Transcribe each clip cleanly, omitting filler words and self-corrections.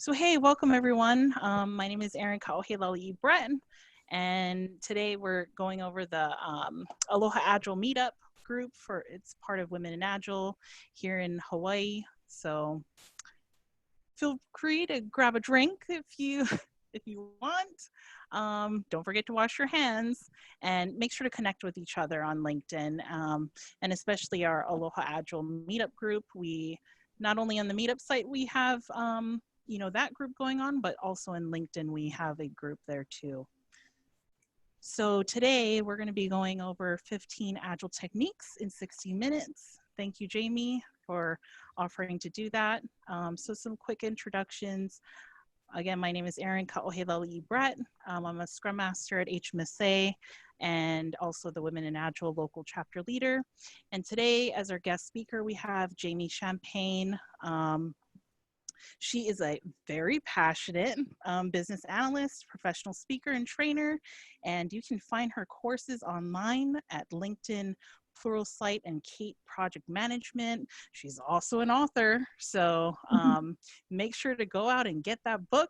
So hey, welcome everyone. My name is Erin Kauhelali Brett, and today we're going over the Aloha Agile meetup group for it's part of Women in Agile here in Hawaii. So feel free to grab a drink if you if you want. Don't forget to wash your hands and make sure to connect with each other on LinkedIn, and especially our Aloha Agile meetup group. We not only on the meetup site we have that group going on, but also in LinkedIn we have a group there too. So today we're going to be going over 15 Agile techniques in 60 minutes. Thank you, Jamie, for offering to do that. So some quick introductions. Again, my name is Erin Kauhelali Brett. I'm a Scrum Master at HMSA and also the Women in Agile local chapter leader. And today, as our guest speaker, we have Jamie Champagne. She is a very passionate business analyst, professional speaker, and trainer, and you can find her courses online at LinkedIn Pluralsight and Kate Project Management. She's also an author, so make sure to go out and get that book,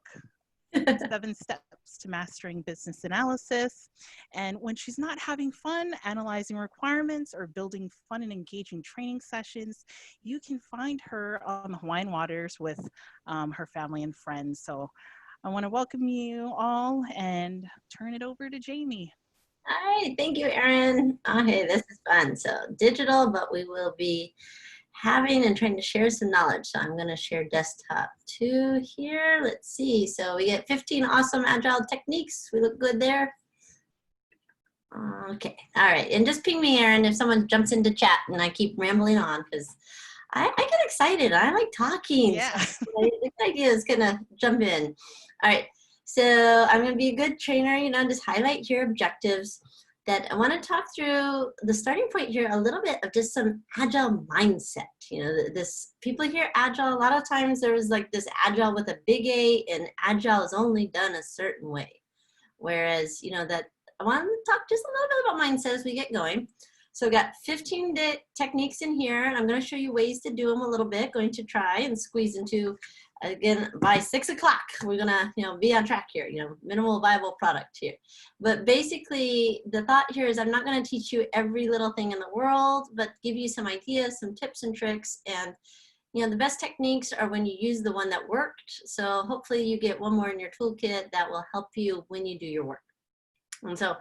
7 Steps to Mastering Business Analysis. And when she's not having fun analyzing requirements or building fun and engaging training sessions, you can find her on the Hawaiian waters with her family and friends. So I want to welcome you all and turn it over to Jamie. Hi, thank you, Erin. Okay, this is fun. So digital, but we will be having and trying to share some knowledge. So I'm going to share desktop 2 here. Let's see. So we get 15 awesome Agile techniques. We look good there. Okay. All right. And just ping me, Erin, if someone jumps into chat and I keep rambling on, because I get excited. I like talking. Yeah. So the idea is going to jump in. All right. So I'm going to be a good trainer, just highlight your objectives. That I want to talk through the starting point here a little bit of just some Agile mindset. This people hear Agile, a lot of times there's like this Agile with a big A, and Agile is only done a certain way. Whereas, that I want to talk just a little bit about mindset as we get going. So I've got 15 techniques in here, and I'm going to show you ways to do them a little bit. Going to try and squeeze into, again, by 6 o'clock, we're going to, be on track here, minimal viable product here. But basically, the thought here is I'm not going to teach you every little thing in the world, but give you some ideas, some tips and tricks. And, the best techniques are when you use the one that worked. So hopefully you get one more in your toolkit that will help you when you do your work. And so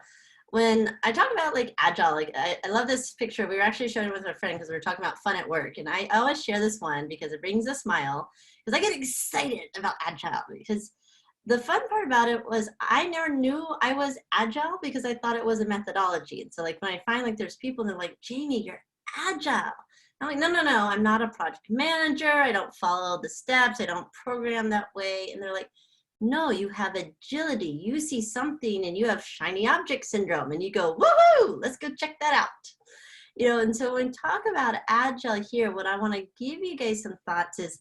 when I talk about like Agile, I love this picture. We were actually showing it with a friend because we were talking about fun at work. And I always share this one because it brings a smile, because I get excited about Agile. Because the fun part about it was I never knew I was Agile because I thought it was a methodology. And so like when I find like there's people that are like, Jamie, you're Agile. I'm like, no, I'm not a project manager. I don't follow the steps. I don't program that way. And they're like, no, you have agility. You see something and you have shiny object syndrome and you go, woohoo, let's go check that out. And so when we talk about Agile here, what I want to give you guys some thoughts is,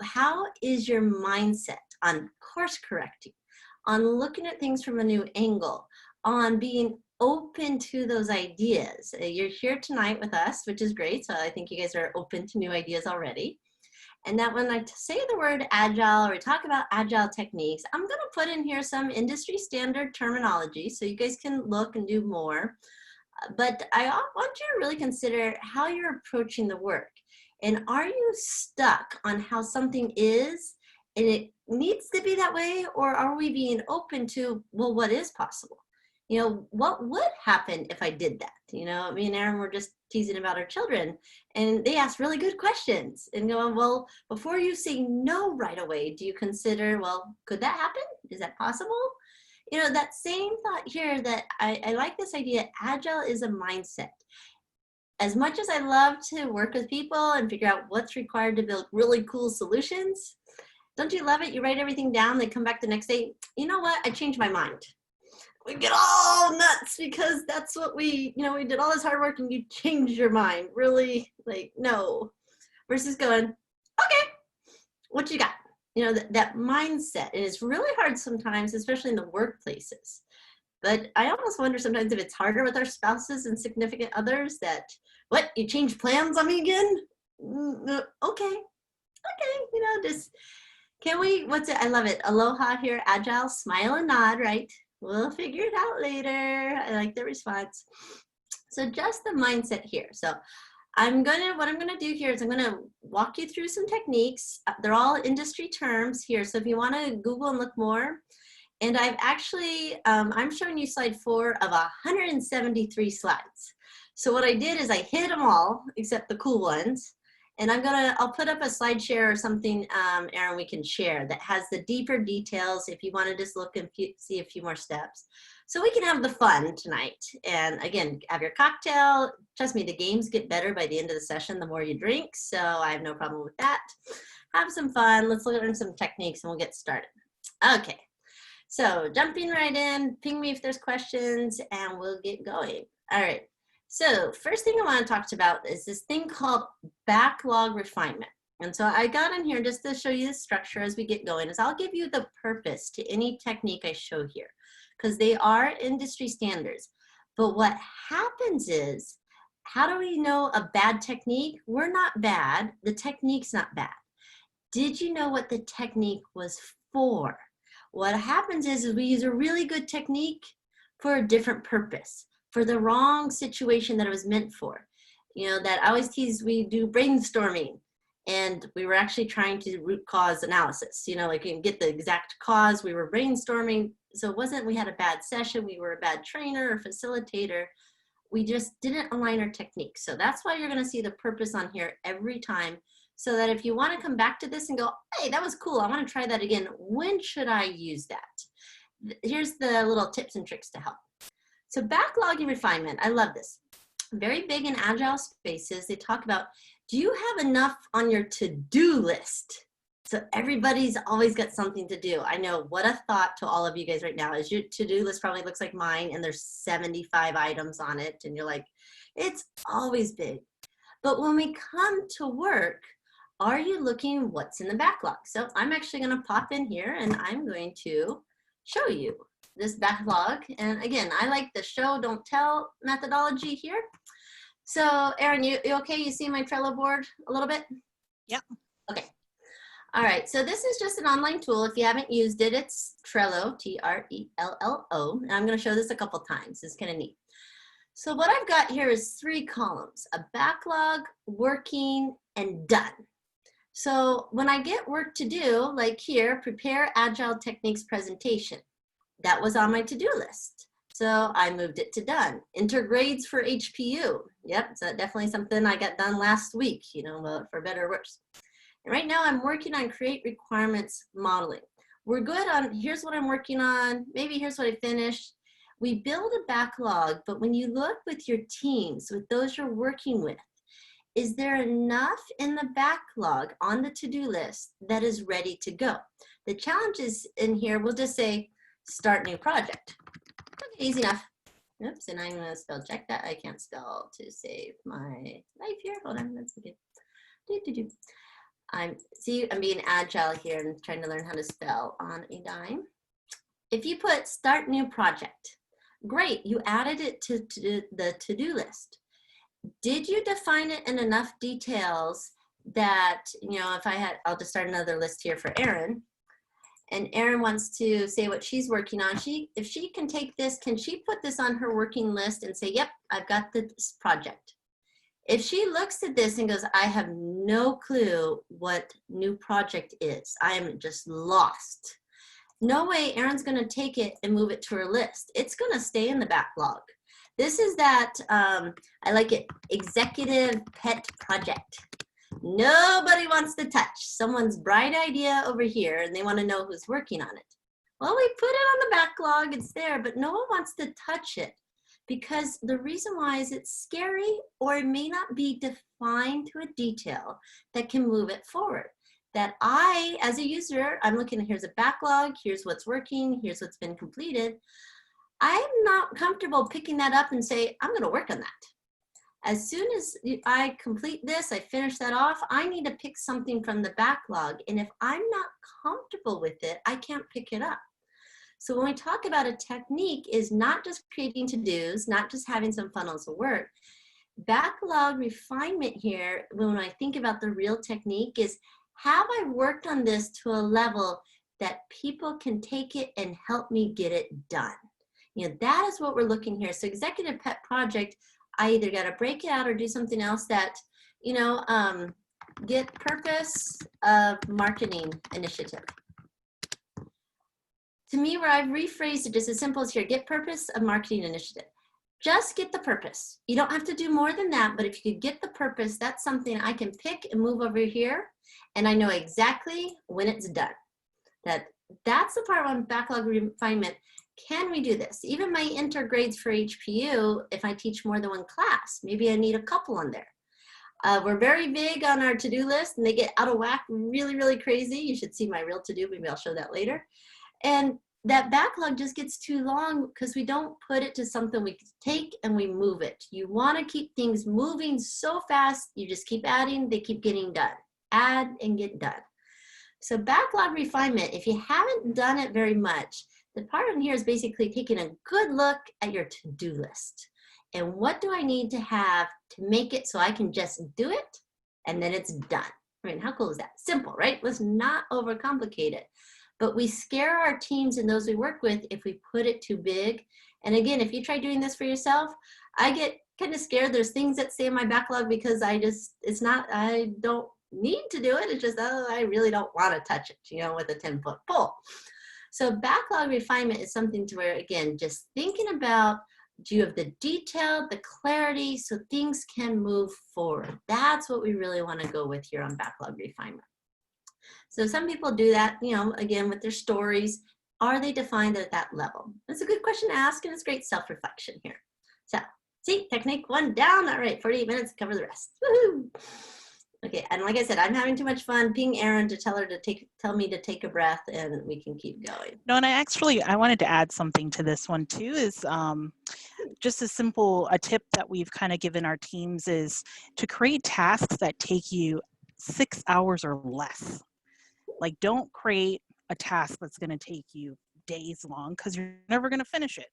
how is your mindset on course correcting, on looking at things from a new angle, on being open to those ideas? You're here tonight with us, which is great. So I think you guys are open to new ideas already. And that when I say the word Agile or we talk about Agile techniques, I'm going to put in here some industry standard terminology so you guys can look and do more. But I want you to really consider how you're approaching the work. And are you stuck on how something is and it needs to be that way? Or are we being open to, well, what is possible? What would happen if I did that? Me and Erin were just teasing about our children, and they ask really good questions and going, well, before you say no right away, do you consider, well, could that happen? Is that possible? That same thought here, that I like this idea, Agile is a mindset. As much as I love to work with people and figure out what's required to build really cool solutions, don't you love it? You write everything down, they come back the next day, you know what, I changed my mind. We get all nuts because that's what we did all this hard work and you changed your mind. Really? Like, no. Versus going, okay, what you got? That mindset. And it's really hard sometimes, especially in the workplaces. But I almost wonder sometimes if it's harder with our spouses and significant others that, what, you changed plans on me again? Okay. Just Can we, what's it? I love it. Aloha here, Agile, smile and nod, right? We'll figure it out later. I like the response. So just the mindset here. So what I'm gonna do here is I'm gonna walk you through some techniques. They're all industry terms here. So if you wanna Google and look more, and I've actually, I'm showing you slide 4 of 173 slides. So what I did is I hid them all except the cool ones. And I'll put up a slide share or something, Erin, we can share that has the deeper details if you want to just look and see a few more steps. So we can have the fun tonight. And again, have your cocktail. Trust me, the games get better by the end of the session the more you drink. So I have no problem with that. Have some fun. Let's learn some techniques and we'll get started. Okay. So jumping right in, ping me if there's questions and we'll get going. All right. So first thing I want to talk about is this thing called backlog refinement. And so I got in here just to show you the structure as we get going is I'll give you the purpose to any technique I show here because they are industry standards. But what happens is, how do we know a bad technique? We're not bad. The technique's not bad. Did you know what the technique was for? What happens is we use a really good technique for a different purpose, for the wrong situation that it was meant for. You know, that I always tease, we do brainstorming and we were actually trying to root cause analysis, you know, like you can get the exact cause, we were brainstorming. So it wasn't, we had a bad session, we were a bad trainer or facilitator. We just didn't align our technique. So that's why you're gonna see the purpose on here every time. So that if you wanna come back to this and go, hey, that was cool, I wanna try that again, when should I use that? Here's the little tips and tricks to help. So backlogging refinement, I love this. Very big in Agile spaces, they talk about, do you have enough on your to-do list? So everybody's always got something to do. I know, what a thought to all of you guys right now is your to-do list probably looks like mine and there's 75 items on it and you're like, it's always big. But when we come to work, are you looking what's in the backlog? So I'm actually gonna pop in here and I'm going to show you this backlog. And again, I like the show, don't tell methodology here. So Erin, you okay? You see my Trello board a little bit? Yep. Okay. All right, so this is just an online tool. If you haven't used it, it's Trello, T-R-E-L-L-O. And I'm gonna show this a couple times, it's kind of neat. So what I've got here is 3 columns, a backlog, working, and done. So when I get work to do, like here, prepare Agile techniques presentation. That was on my to-do list. So I moved it to done. Enter grades for HPU. Yep, so definitely something I got done last week, you know, for better or worse. And right now I'm working on create requirements modeling. We're good on, here's what I'm working on, maybe here's what I finished. We build a backlog, but when you look with your teams, with those you're working with, is there enough in the backlog on the to-do list that is ready to go? The challenge is in here, we'll just say, start new project. Okay, easy enough. Oops, and I'm gonna spell check that. I can't spell to save my life here. Hold on, that's okay. I'm being agile here and trying to learn how to spell on a dime. If you put start new project, great, you added it to the to-do list. Did you define it in enough details that, you know, if I had, I'll just start another list here for Erin. And Erin wants to say what she's working on. If she can take this, can she put this on her working list and say, yep, I've got this project. If she looks at this and goes, I have no clue what new project is, I am just lost. No way Erin's gonna take it and move it to her list. It's gonna stay in the backlog. This is that, I like it, executive pet project. Nobody wants to touch someone's bright idea over here and they want to know who's working on it. Well, we put it on the backlog, it's there, but no one wants to touch it because the reason why is it's scary or it may not be defined to a detail that can move it forward. That I, as a user, I'm looking at here's a backlog, here's what's working, here's what's been completed. I'm not comfortable picking that up and say, I'm gonna work on that. As soon as I complete this, I finish that off, I need to pick something from the backlog. And if I'm not comfortable with it, I can't pick it up. So when we talk about a technique is not just creating to-dos, not just having some funnels of work. Backlog refinement here, when I think about the real technique is have I worked on this to a level that people can take it and help me get it done? You know, that is what we're looking here. So executive pet project, I either got to break it out or do something else that, you know, get purpose of marketing initiative. To me, where I've rephrased it just as simple as here, get purpose of marketing initiative. Just get the purpose. You don't have to do more than that, but if you could get the purpose, that's something I can pick and move over here, and I know exactly when it's done. That's the part on backlog refinement. Can we do this? Even my intergrades for HPU, if I teach more than one class, maybe I need a couple on there. We're very big on our to-do list, and they get out of whack really, really crazy. You should see my real to-do. Maybe I'll show that later. And that backlog just gets too long because we don't put it to something we take and we move it. You want to keep things moving so fast, you just keep adding, they keep getting done. Add and get done. So backlog refinement, if you haven't done it very much, the part in here is basically taking a good look at your to-do list. And what do I need to have to make it so I can just do it and then it's done? I mean, how cool is that? Simple, right? Let's not overcomplicate it. But we scare our teams and those we work with if we put it too big. And again, if you try doing this for yourself, I get kind of scared. There's things that stay in my backlog because I don't need to do it. It's just, oh, I really don't want to touch it, you know, with a 10-foot pole. So backlog refinement is something to where, again, just thinking about, do you have the detail, the clarity, so things can move forward? That's what we really want to go with here on backlog refinement. So some people do that, you know, again, with their stories. Are they defined at that level? That's a good question to ask, and it's great self-reflection here. So, see, technique 1 down. All right, 48 minutes to cover the rest. Woohoo! Okay, and like I said, I'm having too much fun. Ping Erin to tell me to take a breath, and we can keep going. No, and I wanted to add something to this one too, is just a tip that we've kind of given our teams is to create tasks that take you 6 hours or less. Like, don't create a task that's going to take you days long because you're never going to finish it.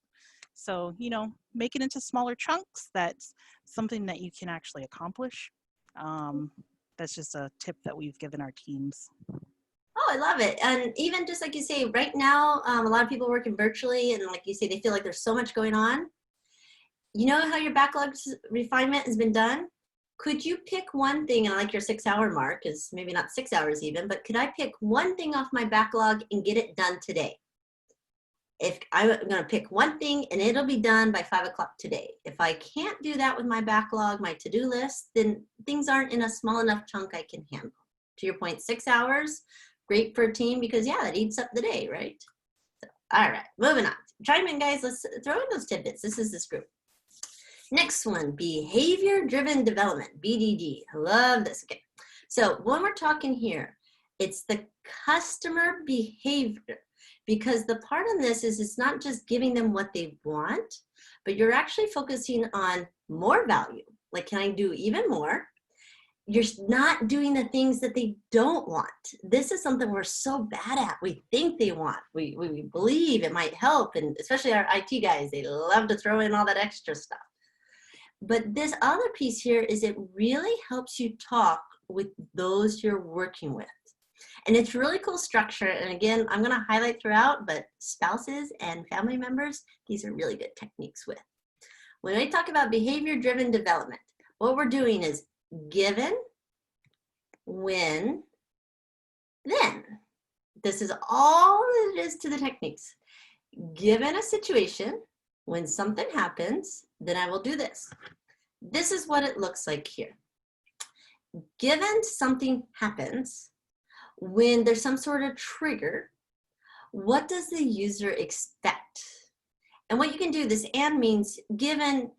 So, you know, make it into smaller chunks. That's something that you can actually accomplish. That's just a tip that we've given our teams. Oh, I love it. And even just like you say, right now, a lot of people working virtually, and like you say, they feel like there's so much going on. You know how your backlog refinement has been done? Could you pick one thing, and I like your 6-hour mark, is maybe not 6 hours even, but could I pick one thing off my backlog and get it done today? If I'm going to pick one thing and it'll be done by 5 o'clock today. If I can't do that with my backlog, my to-do list, then things aren't in a small enough chunk I can handle. To your point, 6 hours, great for a team because, yeah, that eats up the day, right? So, all right, moving on. Chime in, guys. Let's throw in those tidbits. This is this group. Next one, behavior-driven development, BDD. I love this. Okay, so when we're talking here, it's the customer behavior, because the part on this is it's not just giving them what they want, but you're actually focusing on more value. Like, can I do even more? You're not doing the things that they don't want. This is something we're so bad at. We think they want. We believe it might help, and especially our IT guys, they love to throw in all that extra stuff. But this other piece here is it really helps you talk with those you're working with. And it's really cool structure. And again, I'm going to highlight throughout, but spouses and family members, these are really good techniques with. When I talk about behavior-driven development, what we're doing is given, when, then. This is all it is to the techniques. Given a situation, when something happens, then I will do this. This is what it looks like here. Given something happens, when there's some sort of trigger, what does the user expect? And what you can do, this and means given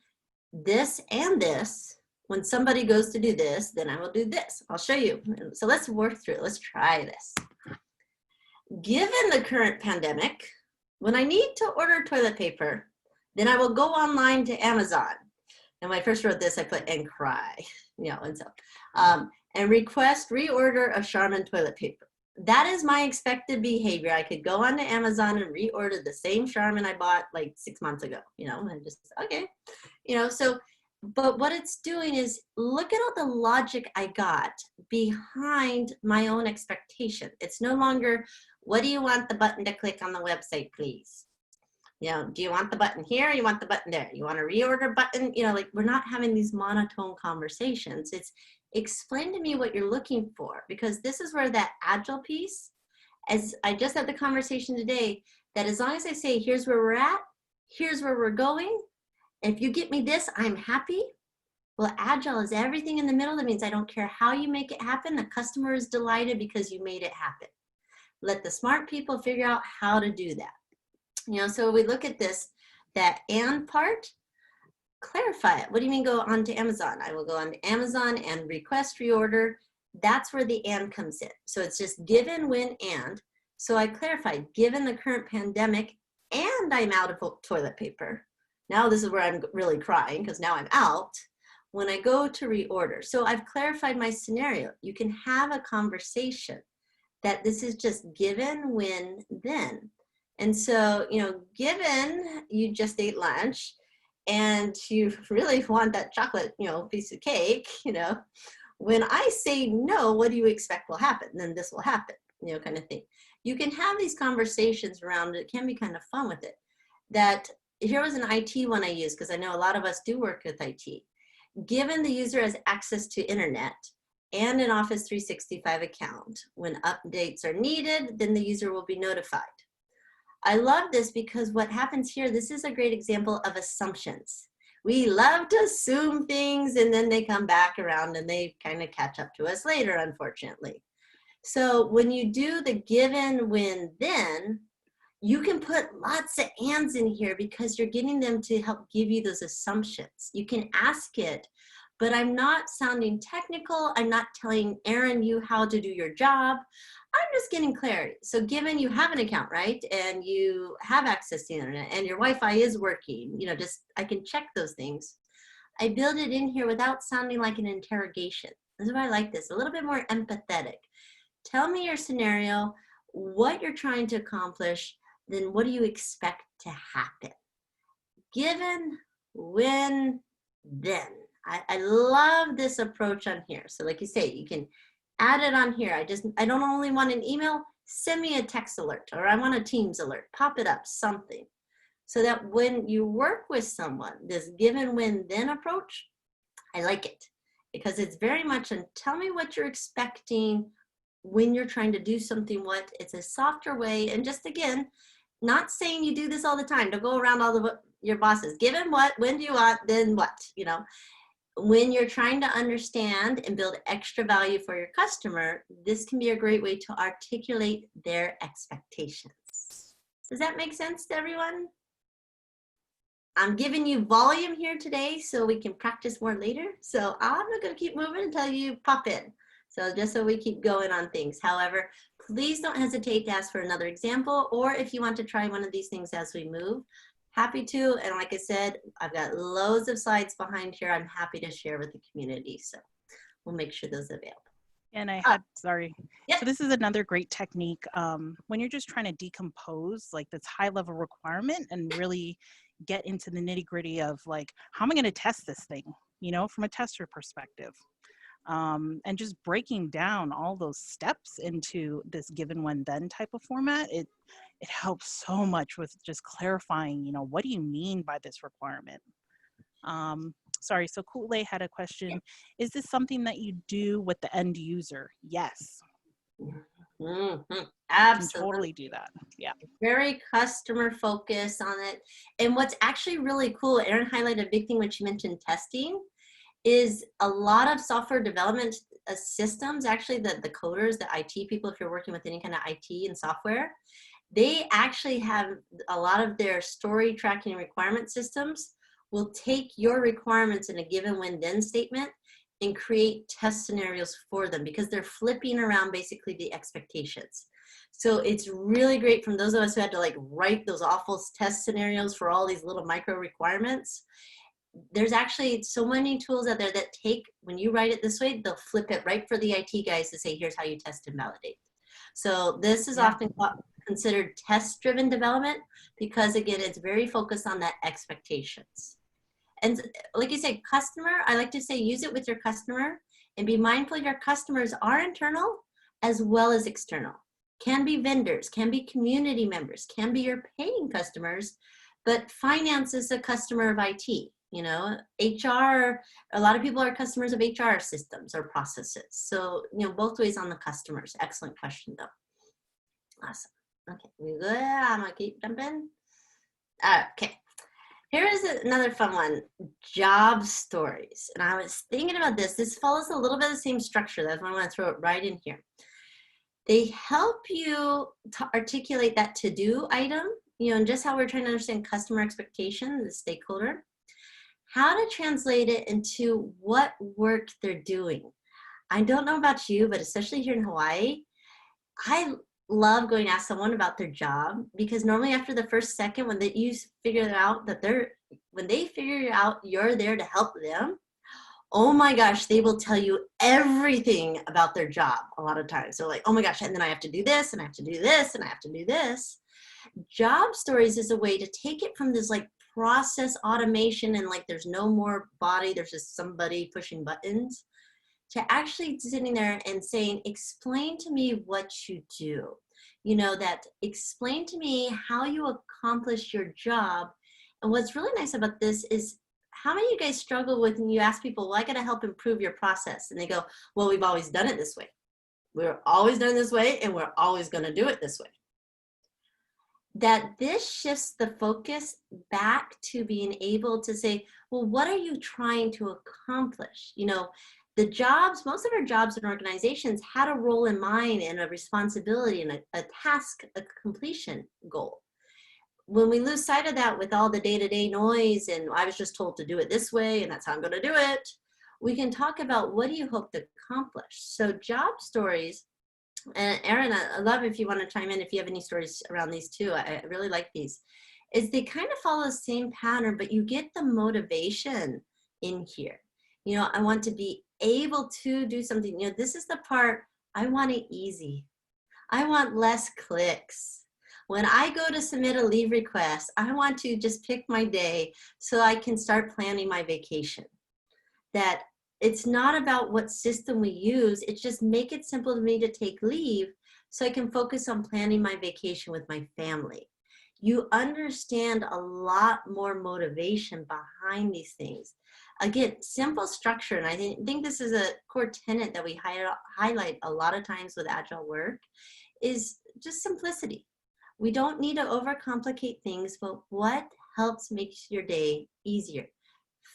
this and this, when somebody goes to do this, then I will do this. I'll show you. So let's work through it. Let's try this. Given the current pandemic, when I need to order toilet paper, then I will go online to Amazon. And when I first wrote this, I put and cry, you know, and so, and request reorder of Charmin toilet paper. That is my expected behavior. I could go onto Amazon and reorder the same Charmin I bought like 6 months ago, you know, and just, okay. You know, so But what it's doing is look at all the logic I got behind my own expectation. It's no longer, what do you want the button to click on the website, please? You know, do you want the button here? You want the button there? You want a reorder button? You know, like we're not having these monotone conversations. It's explain to me what you're looking for, because this is where that agile piece, as I just had the conversation today, that as long as I say, here's where we're at, here's where we're going, if you get me this, I'm happy. Well, agile is everything in the middle. That means I don't care how you make it happen. The customer is delighted because you made it happen. Let the smart people figure out how to do that. You know, so we look at this, that and part, clarify it. What do you mean go on to Amazon? I will go on to Amazon and request reorder. That's where the and comes in. So it's just given, when, and. So I clarified, given the current pandemic and I'm out of toilet paper. Now this is where I'm really crying because now I'm out. When I go to reorder. So I've clarified my scenario. You can have a conversation that this is just given, when, then. And so, you know, given you just ate lunch and you really want that chocolate, you know, piece of cake, you know, when I say no, what do you expect will happen? Then this will happen, you know, kind of thing. You can have these conversations around it. It can be kind of fun with it. That here was an IT one I used because I know a lot of us do work with IT. Given the user has access to internet and an Office 365 account, when updates are needed, then the user will be notified. I love this because what happens here, this is a great example of assumptions. We love to assume things and then they come back around and they kind of catch up to us later, unfortunately. So when you do the given, when, then, you can put lots of ands in here because you're getting them to help give you those assumptions. You can ask it, but I'm not sounding technical. I'm not telling Erin you how to do your job. I'm just getting clarity. So given you have an account, right? And you have access to the internet and your Wi-Fi is working, you know, just, I can check those things. I build it in here without sounding like an interrogation. This is why I like this, a little bit more empathetic. Tell me your scenario, what you're trying to accomplish, then what do you expect to happen? Given, when, then. I love this approach on here. So like you say, you can add it on here. I don't only want an email, send me a text alert, or I want a Teams alert, pop it up, something. So that when you work with someone, this given, when, then approach, I like it because it's very much a tell me what you're expecting when you're trying to do something, what it's a softer way. And just again, not saying you do this all the time. Don't go around all the your bosses. Given what, when do you want, then what, you know. When you're trying to understand and build extra value for your customer, this can be a great way to articulate their expectations. Does that make sense to everyone? I'm giving you volume here today so we can practice more later. So I'm not going to keep moving until you pop in. So just so we keep going on things. However, please don't hesitate to ask for another example, or if you want to try one of these things as we move, happy to. And like I said, I've got loads of slides behind here I'm happy to share with the community. So we'll make sure those are available. And I had, sorry. Yep. So this is another great technique when you're just trying to decompose like this high level requirement and really get into the nitty gritty of like, how am I going to test this thing, you know, from a tester perspective. And just breaking down all those steps into this given, when, then type of format, it helps so much with just clarifying, you know, what do you mean by this requirement? Sorry, so Kool-Aid had a question. Is this something that you do with the end user? Yes. Mm-hmm. Absolutely. You can totally do that. Yeah. Very customer focused on it. And what's actually really cool, Erin highlighted a big thing when she mentioned testing, is a lot of software development systems, actually the coders, the IT people, if you're working with any kind of IT and software, they actually have a lot of their story tracking requirement systems will take your requirements in a given, when, then statement and create test scenarios for them because they're flipping around basically the expectations. So it's really great from those of us who had to like write those awful test scenarios for all these little micro requirements. There's actually so many tools out there that take, when you write it this way, they'll flip it right for the IT guys to say, here's how you test and validate. So this is often considered test-driven development because again, it's very focused on that expectations. And like you said, customer, I like to say use it with your customer and be mindful your customers are internal as well as external. Can be vendors, can be community members, can be your paying customers, but finance is a customer of IT. You know, HR, a lot of people are customers of HR systems or processes. So, you know, both ways on the customers. Excellent question though. Awesome. Okay, we good? I'm gonna keep jumping. Okay, here is another fun one, job stories. And I was thinking about this. This follows a little bit of the same structure. That's why I want to throw it right in here. They help you to articulate that to-do item, you know, and just how we're trying to understand customer expectation, the stakeholder, how to translate it into what work they're doing. I don't know about you, but especially here in Hawaii, I love going to ask someone about their job, because normally after the first second, when you figure out that when they figure out you're there to help them, oh my gosh, they will tell you everything about their job a lot of times. So like, oh my gosh, and then I have to do this, and I have to do this, and I have to do this. Job stories is a way to take it from this like process automation and like there's no more body, there's just somebody pushing buttons, to actually sitting there and saying, explain to me what you do. You know, that explain to me how you accomplish your job. And what's really nice about this is, how many of you guys struggle with when you ask people, well, I got to help improve your process. And they go, well, we've always done it this way. We're always done it this way, and we're always going to do it this way. That this shifts the focus back to being able to say, well, what are you trying to accomplish? You know, the jobs, most of our jobs in organizations had a role in mind and a responsibility and a task, a completion goal. When we lose sight of that with all the day-to-day noise and I was just told to do it this way and that's how I'm going to do it, we can talk about what do you hope to accomplish. So job stories, and Erin, I love if you want to chime in if you have any stories around these too. I really like these. Is they kind of follow the same pattern, but you get the motivation in here. You know, I want to be able to do something. You know, this is the part, I want it easy. I want less clicks. When I go to submit a leave request, I want to just pick my day so I can start planning my vacation. That it's not about what system we use, it's just make it simple to me to take leave so I can focus on planning my vacation with my family. You understand a lot more motivation behind these things. Again, simple structure, and I think this is a core tenet that we highlight a lot of times with Agile work, is just simplicity. We don't need to overcomplicate things, but what helps make your day easier,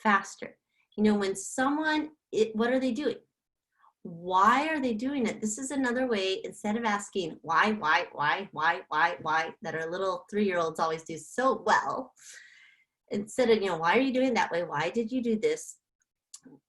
faster? You know, when someone, what are they doing? Why are they doing it? This is another way, instead of asking why, that our little 3-year-olds always do so well. Instead of, you know, why are you doing that way? Why did you do this?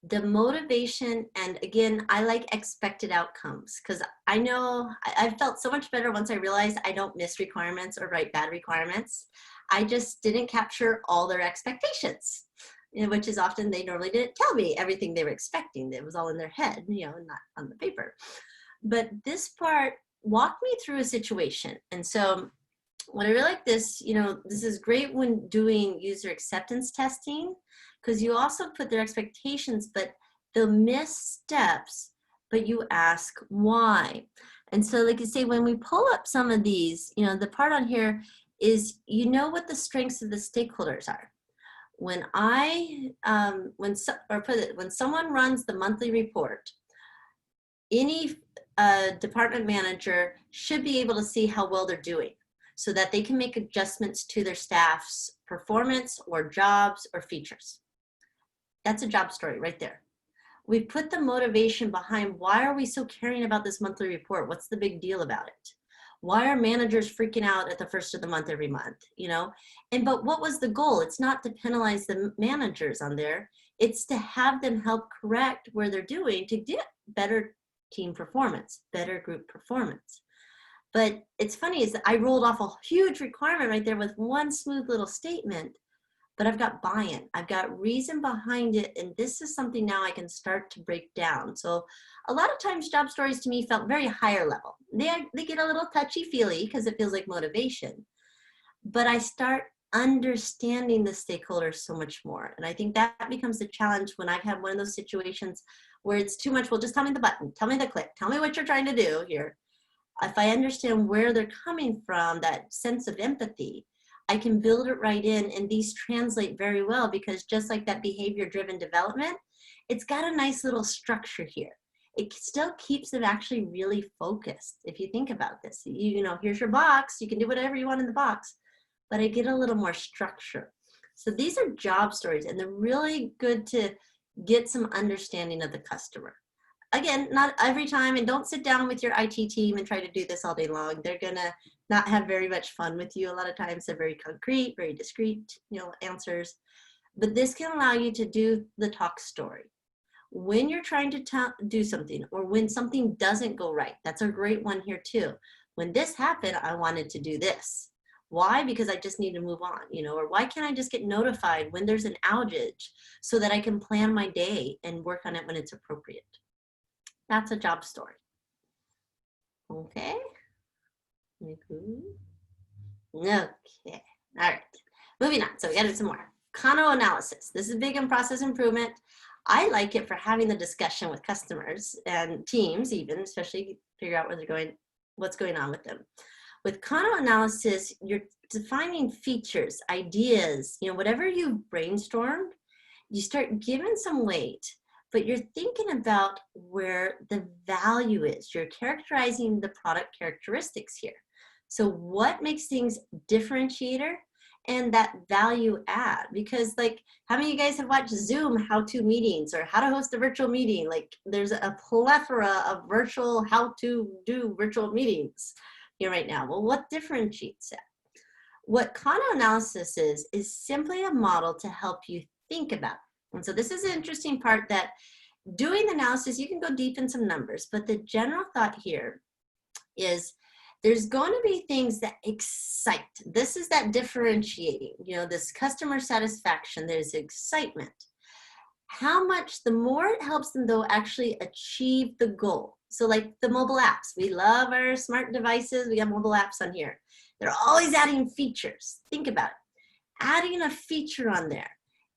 The motivation, and again, I like expected outcomes, because I know I felt so much better once I realized I don't miss requirements or write bad requirements. I just didn't capture all their expectations, you know, which is often they normally didn't tell me everything they were expecting. It was all in their head, you know, not on the paper. But this part walked me through a situation. And so when I really like this, you know, this is great when doing user acceptance testing, because you also put their expectations, but they'll miss steps, but you ask why. And so like you say, when we pull up some of these, you know, the part on here is, you know, what the strengths of the stakeholders are. When when someone runs the monthly report, any department manager should be able to see how well they're doing so that they can make adjustments to their staff's performance or jobs or features. That's a job story right there. We put the motivation behind, why are we so caring about this monthly report? What's the big deal about it? Why are managers freaking out at the first of the month every month, you know? But what was the goal? It's not to penalize the managers on there. It's to have them help correct where they're doing to get better team performance, better group performance. But it's funny is that I rolled off a huge requirement right there with one smooth little statement, but I've got buy-in, I've got reason behind it, and this is something now I can start to break down. So a lot of times job stories to me felt very higher level. They get a little touchy-feely because it feels like motivation. But I start understanding the stakeholders so much more. And I think that becomes the challenge when I've had one of those situations where it's too much. Well, just tell me the button, tell me the click, tell me what you're trying to do here. If I understand where they're coming from, that sense of empathy, I can build it right in, and these translate very well, because just like that behavior-driven development, it's got a nice little structure here. It still keeps them actually really focused. If you think about this, you know, here's your box, you can do whatever you want in the box, but I get a little more structure. So these are job stories, and they're really good to get some understanding of the customer. Again, not every time, and don't sit down with your IT team and try to do this all day long. They're gonna not have very much fun with you. A lot of times they're very concrete, very discrete, you know, answers. But this can allow you to do the talk story. When you're trying to do something, or when something doesn't go right, that's a great one here too. When this happened, I wanted to do this. Why? Because I just need to move on, you know, or why can't I just get notified when there's an outage so that I can plan my day and work on it when it's appropriate? That's a job story. Okay. Okay. All right. Moving on. So we got to do some more. Kano Analysis. This is big in process improvement. I like it for having the discussion with customers and teams, even, especially figure out where they're going, what's going on with them. With Kano Analysis, you're defining features, ideas, you know, whatever you've brainstormed, you start giving some weight, but you're thinking about where the value is. You're characterizing the product characteristics here. So what makes things differentiator and that value add? Because like, how many of you guys have watched Zoom how-to meetings or how to host a virtual meeting? Like there's a plethora of virtual how to do virtual meetings here right now. Well, what differentiates that? What Kano Analysis is simply a model to help you think about it. And so this is an interesting part, that doing the analysis, you can go deep in some numbers, but the general thought here is there's going to be things that excite. This is that differentiating, you know, this customer satisfaction, there's excitement. How much, the more it helps them though actually achieve the goal. So like the mobile apps, we love our smart devices, we got mobile apps on here. They're always adding features. Think about it. Adding a feature on there.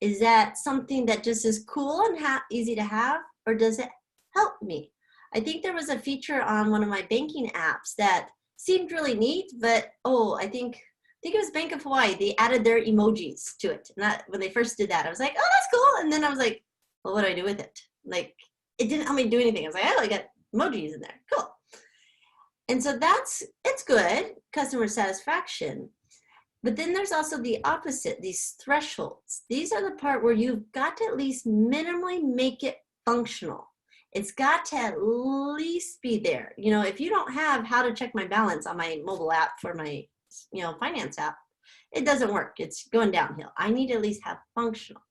Is that something that just is cool and easy to have, or does it help me? I think there was a feature on one of my banking apps that seemed really neat, but I think it was Bank of Hawaii. They added their emojis to it. And when they first did that, I was like, oh, that's cool. And then I was like, well, what do I do with it? Like, it didn't help me do anything. I was like, oh, I got emojis in there. Cool. And so it's good, customer satisfaction. But then there's also the opposite, these thresholds. These are the part where you've got to at least minimally make it functional. It's got to at least be there. You know, if you don't have how to check my balance on my mobile app for my, you know, finance app, it doesn't work. It's going downhill. I need to at least have functional.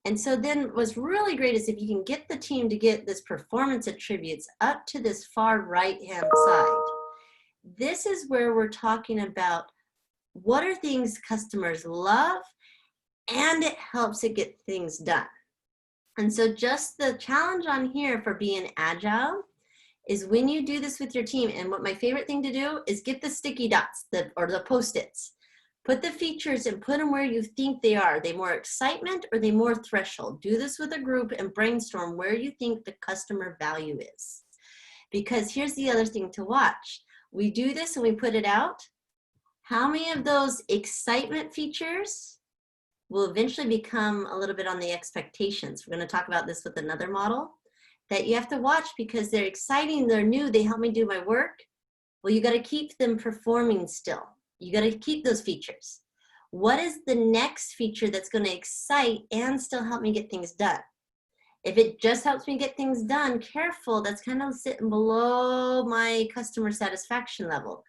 And so then what's really great is if you can get the team to get this performance attributes up to this far right-hand side. This is where we're talking about what are things customers love, and it helps it get things done. And so just the challenge on here for being agile is when you do this with your team, and what my favorite thing to do is get the sticky dots or the Post-its. Put the features and put them where you think they are. Are they more excitement or are they more threshold? Do this with a group and brainstorm where you think the customer value is. Because here's the other thing to watch. We do this and we put it out. How many of those excitement features will eventually become a little bit on the expectations? We're going to talk about this with another model that you have to watch because they're exciting, they're new, they help me do my work. Well, you got to keep them performing still. You got to keep those features. What is the next feature that's going to excite and still help me get things done? If it just helps me get things done, careful, that's kind of sitting below my customer satisfaction level.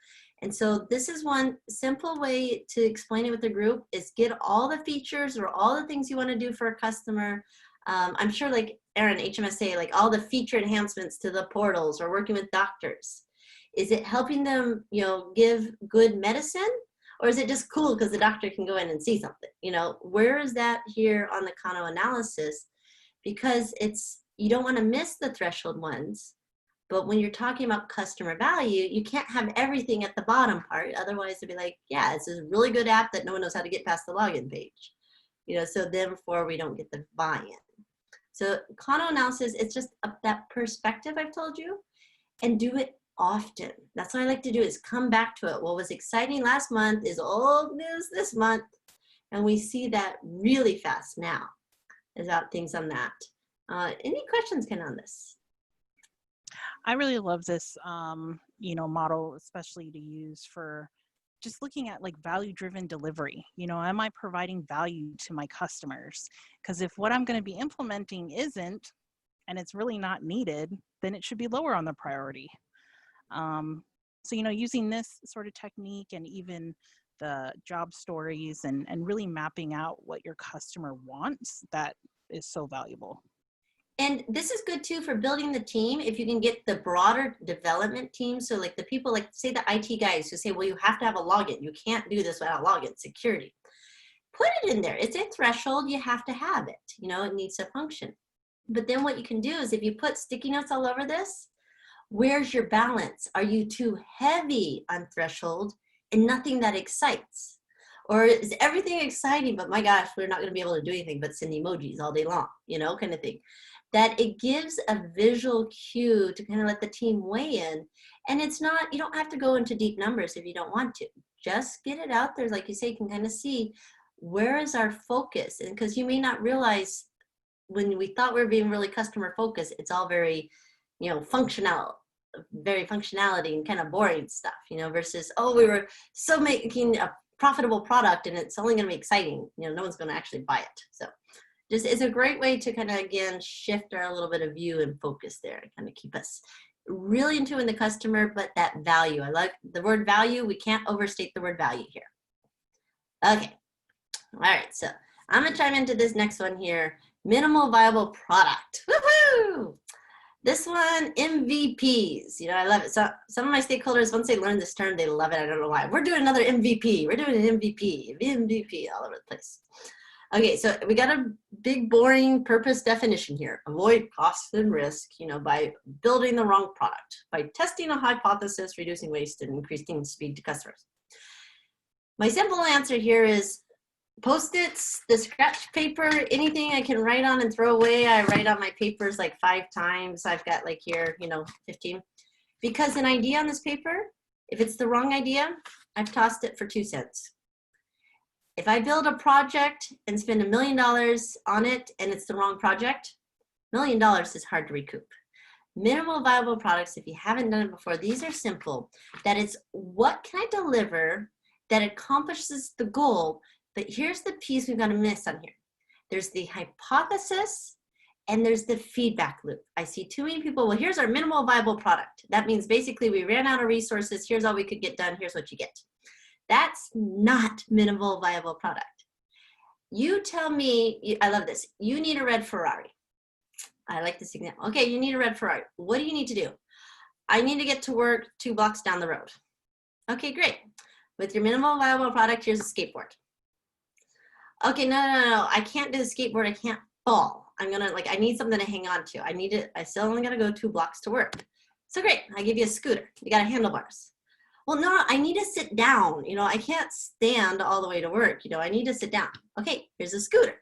And so this is one simple way to explain it with the group is get all the features or all the things you want to do for a customer. I'm sure like Aaron, HMSA, like all the feature enhancements to the portals or working with doctors. Is it helping them, you know, give good medicine? Or is it just cool because the doctor can go in and see something? You know, where is that here on the Kano Analysis? Because you don't want to miss the threshold ones. But when you're talking about customer value, you can't have everything at the bottom part. Otherwise, it'd be like, yeah, it's a really good app that no one knows how to get past the login page. So therefore we don't get the buy-in. So Kano Analysis, it's just that perspective I've told you, and do it often. That's what I like to do, is come back to it. What was exciting last month is old news this month. And we see that really fast now about things on that. Any questions, Ken, on this? I really love this, model, especially to use for just looking at like value-driven delivery. Am I providing value to my customers? Because if what I'm going to be implementing isn't, and it's really not needed, then it should be lower on the priority. So, using this sort of technique and even the job stories and really mapping out what your customer wants, that is so valuable. And this is good too for building the team. If you can get the broader development team, so like the people, like say the IT guys who say, well, you have to have a login. You can't do this without login, security. Put it in there. It's a threshold. You have to have it. It needs to function. But then what you can do is, if you put sticky notes all over this, where's your balance? Are you too heavy on threshold and nothing that excites? Or is everything exciting, but my gosh, we're not going to be able to do anything but send emojis all day long, kind of thing. That it gives a visual cue to kind of let the team weigh in. And it's not, you don't have to go into deep numbers if you don't want to. Just get it out there. Like you say, you can kind of see where is our focus. And because you may not realize, when we thought we were being really customer focused, it's all very, functional, very functionality and kind of boring stuff, versus, oh, we were so making a profitable product and it's only going to be exciting. No one's going to actually buy it. So just, it's a great way to kind of, again, shift our little bit of view and focus there and kind of keep us really in tune with the customer, but that value. I like the word value. We can't overstate the word value here. Okay. All right. So I'm going to chime into this next one here. Minimal viable product. Woohoo! This one, MVPs. I love it. So some of my stakeholders, once they learn this term, they love it. I don't know why. We're doing another MVP. We're doing an MVP all over the place. Okay, so we got a big, boring purpose definition here. Avoid cost and risk, by building the wrong product, by testing a hypothesis, reducing waste, and increasing speed to customers. My simple answer here is Post-its, the scratch paper, anything I can write on and throw away. I write on my papers like 5 times. I've got like here, 15. Because an idea on this paper, if it's the wrong idea, I've tossed it for 2 cents. If I build a project and spend $1 million on it and it's the wrong project, $1 million is hard to recoup. Minimal viable products, if you haven't done it before, these are simple. That it's, what can I deliver that accomplishes the goal? But here's the piece we've got to miss on here. There's the hypothesis and there's the feedback loop. I see too many people, well, here's our minimal viable product. That means basically we ran out of resources. Here's all we could get done. Here's what you get. That's not minimal viable product. You tell me, I love this. You need a red Ferrari. I like this example. Okay, you need a red Ferrari. What do you need to do? I need to get to work 2 blocks down the road. Okay, great. With your minimal viable product, here's a skateboard. Okay, no, I can't do the skateboard. I can't fall. I need something to hang on to. I still only got to go 2 blocks to work. So great, I give you a scooter. You got handlebars. Well, no, I need to sit down. I can't stand all the way to work. I need to sit down. Okay, here's a scooter.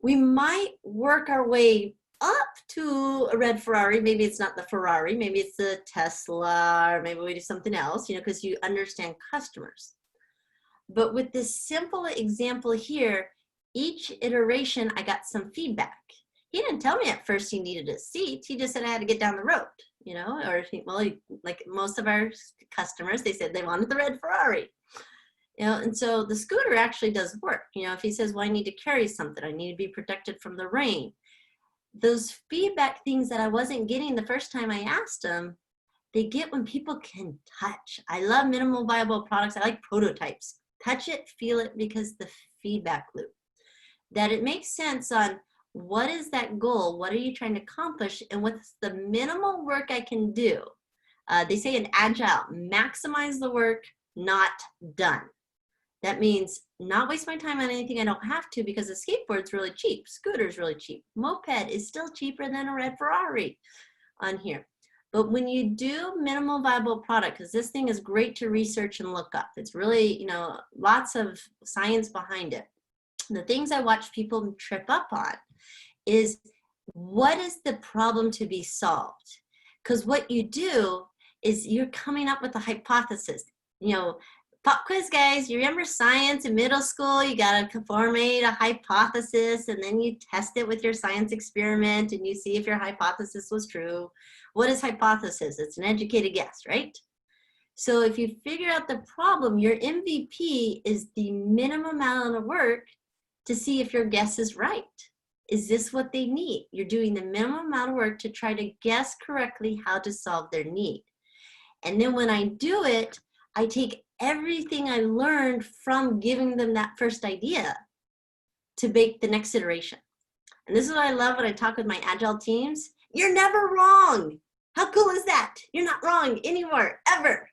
We might work our way up to a red Ferrari. Maybe it's not the Ferrari. Maybe it's the Tesla, or maybe we do something else, because you understand customers. But with this simple example here, each iteration, I got some feedback. He didn't tell me at first he needed a seat. He just said I had to get down the road, like most of our customers, they said they wanted the red Ferrari. And so the scooter actually does work. If he says, well, I need to carry something, I need to be protected from the rain. Those feedback things that I wasn't getting the first time I asked him, they get when people can touch. I love minimal viable products. I like prototypes. Touch it, feel it, because the feedback loop. That it makes sense on what is that goal, what are you trying to accomplish, and what's the minimal work I can do. They say in Agile, maximize the work, not done. That means not waste my time on anything I don't have to, because a skateboard's really cheap, scooter's really cheap, moped is still cheaper than a red Ferrari on here. But when you do minimal viable product, because this thing is great to research and look up, it's really, you know, lots of science behind it. The things I watch people trip up on is, what is the problem to be solved? Because what you do is you're coming up with a hypothesis. You know, pop quiz, guys, you remember science in middle school? You got to formulate a hypothesis, and then you test it with your science experiment, and you see if your hypothesis was true. What is hypothesis? It's an educated guess, right? So if you figure out the problem, your MVP is the minimum amount of work to see if your guess is right. Is this what they need? You're doing the minimum amount of work to try to guess correctly how to solve their need. And then when I do it, I take everything I learned from giving them that first idea to make the next iteration. And this is what I love when I talk with my Agile teams. You're never wrong. How cool is that? You're not wrong anymore, ever.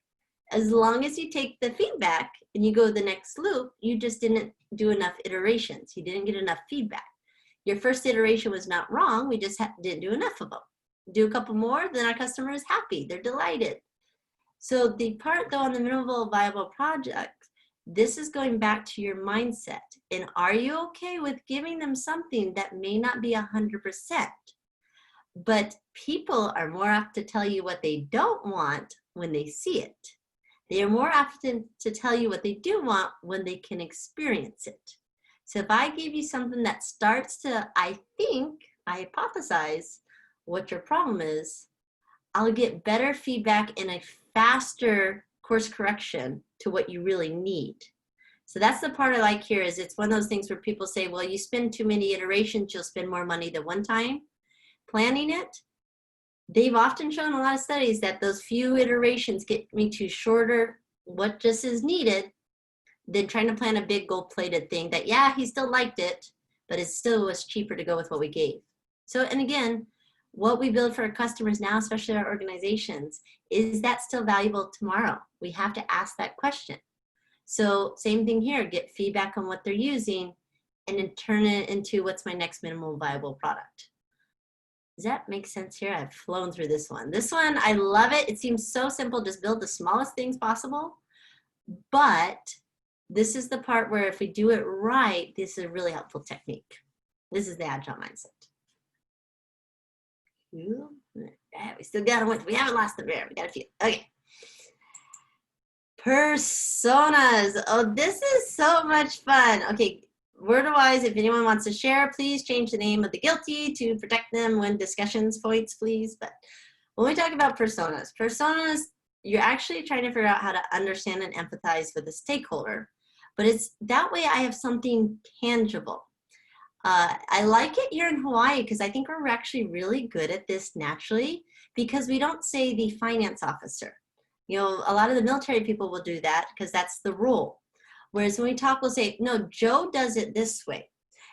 As long as you take the feedback and you go the next loop, you just didn't do enough iterations. You didn't get enough feedback. Your first iteration was not wrong. We just didn't do enough of them. Do a couple more, then our customer is happy. They're delighted. So the part though on the minimal viable project, this is going back to your mindset. And are you okay with giving them something that may not be 100%? But people are more apt to tell you what they don't want when they see it. They are more apt to tell you what they do want when they can experience it. So if I give you something that starts to, I hypothesize what your problem is, I'll get better feedback and a faster course correction to what you really need. So that's the part I like here, is it's one of those things where people say, well, you spend too many iterations, you'll spend more money than one time planning it. They've often shown a lot of studies that those few iterations get me to shorter what just is needed than trying to plan a big gold-plated thing that, yeah, he still liked it, but it still was cheaper to go with what we gave. So, and again, what we build for our customers now, especially our organizations, is that still valuable tomorrow? We have to ask that question. So same thing here, get feedback on what they're using and then turn it into what's my next minimal viable product. Does that make sense here? I've flown through this one. This one, I love it. It seems so simple, just build the smallest things possible. But this is the part where if we do it right, this is a really helpful technique. This is the Agile mindset. We still got them. We haven't lost the bear. We got a few. Okay. Personas. Oh, this is so much fun. Okay. Word-wise, if anyone wants to share, please change the name of the guilty to protect them when discussions points, please. But when we talk about personas, you're actually trying to figure out how to understand and empathize with the stakeholder. But it's that way I have something tangible. I like it here in Hawaii because I think we're actually really good at this naturally, because we don't say the finance officer. You know, a lot of the military people will do that because that's the rule. Whereas when we talk, we'll say, no, Joe does it this way,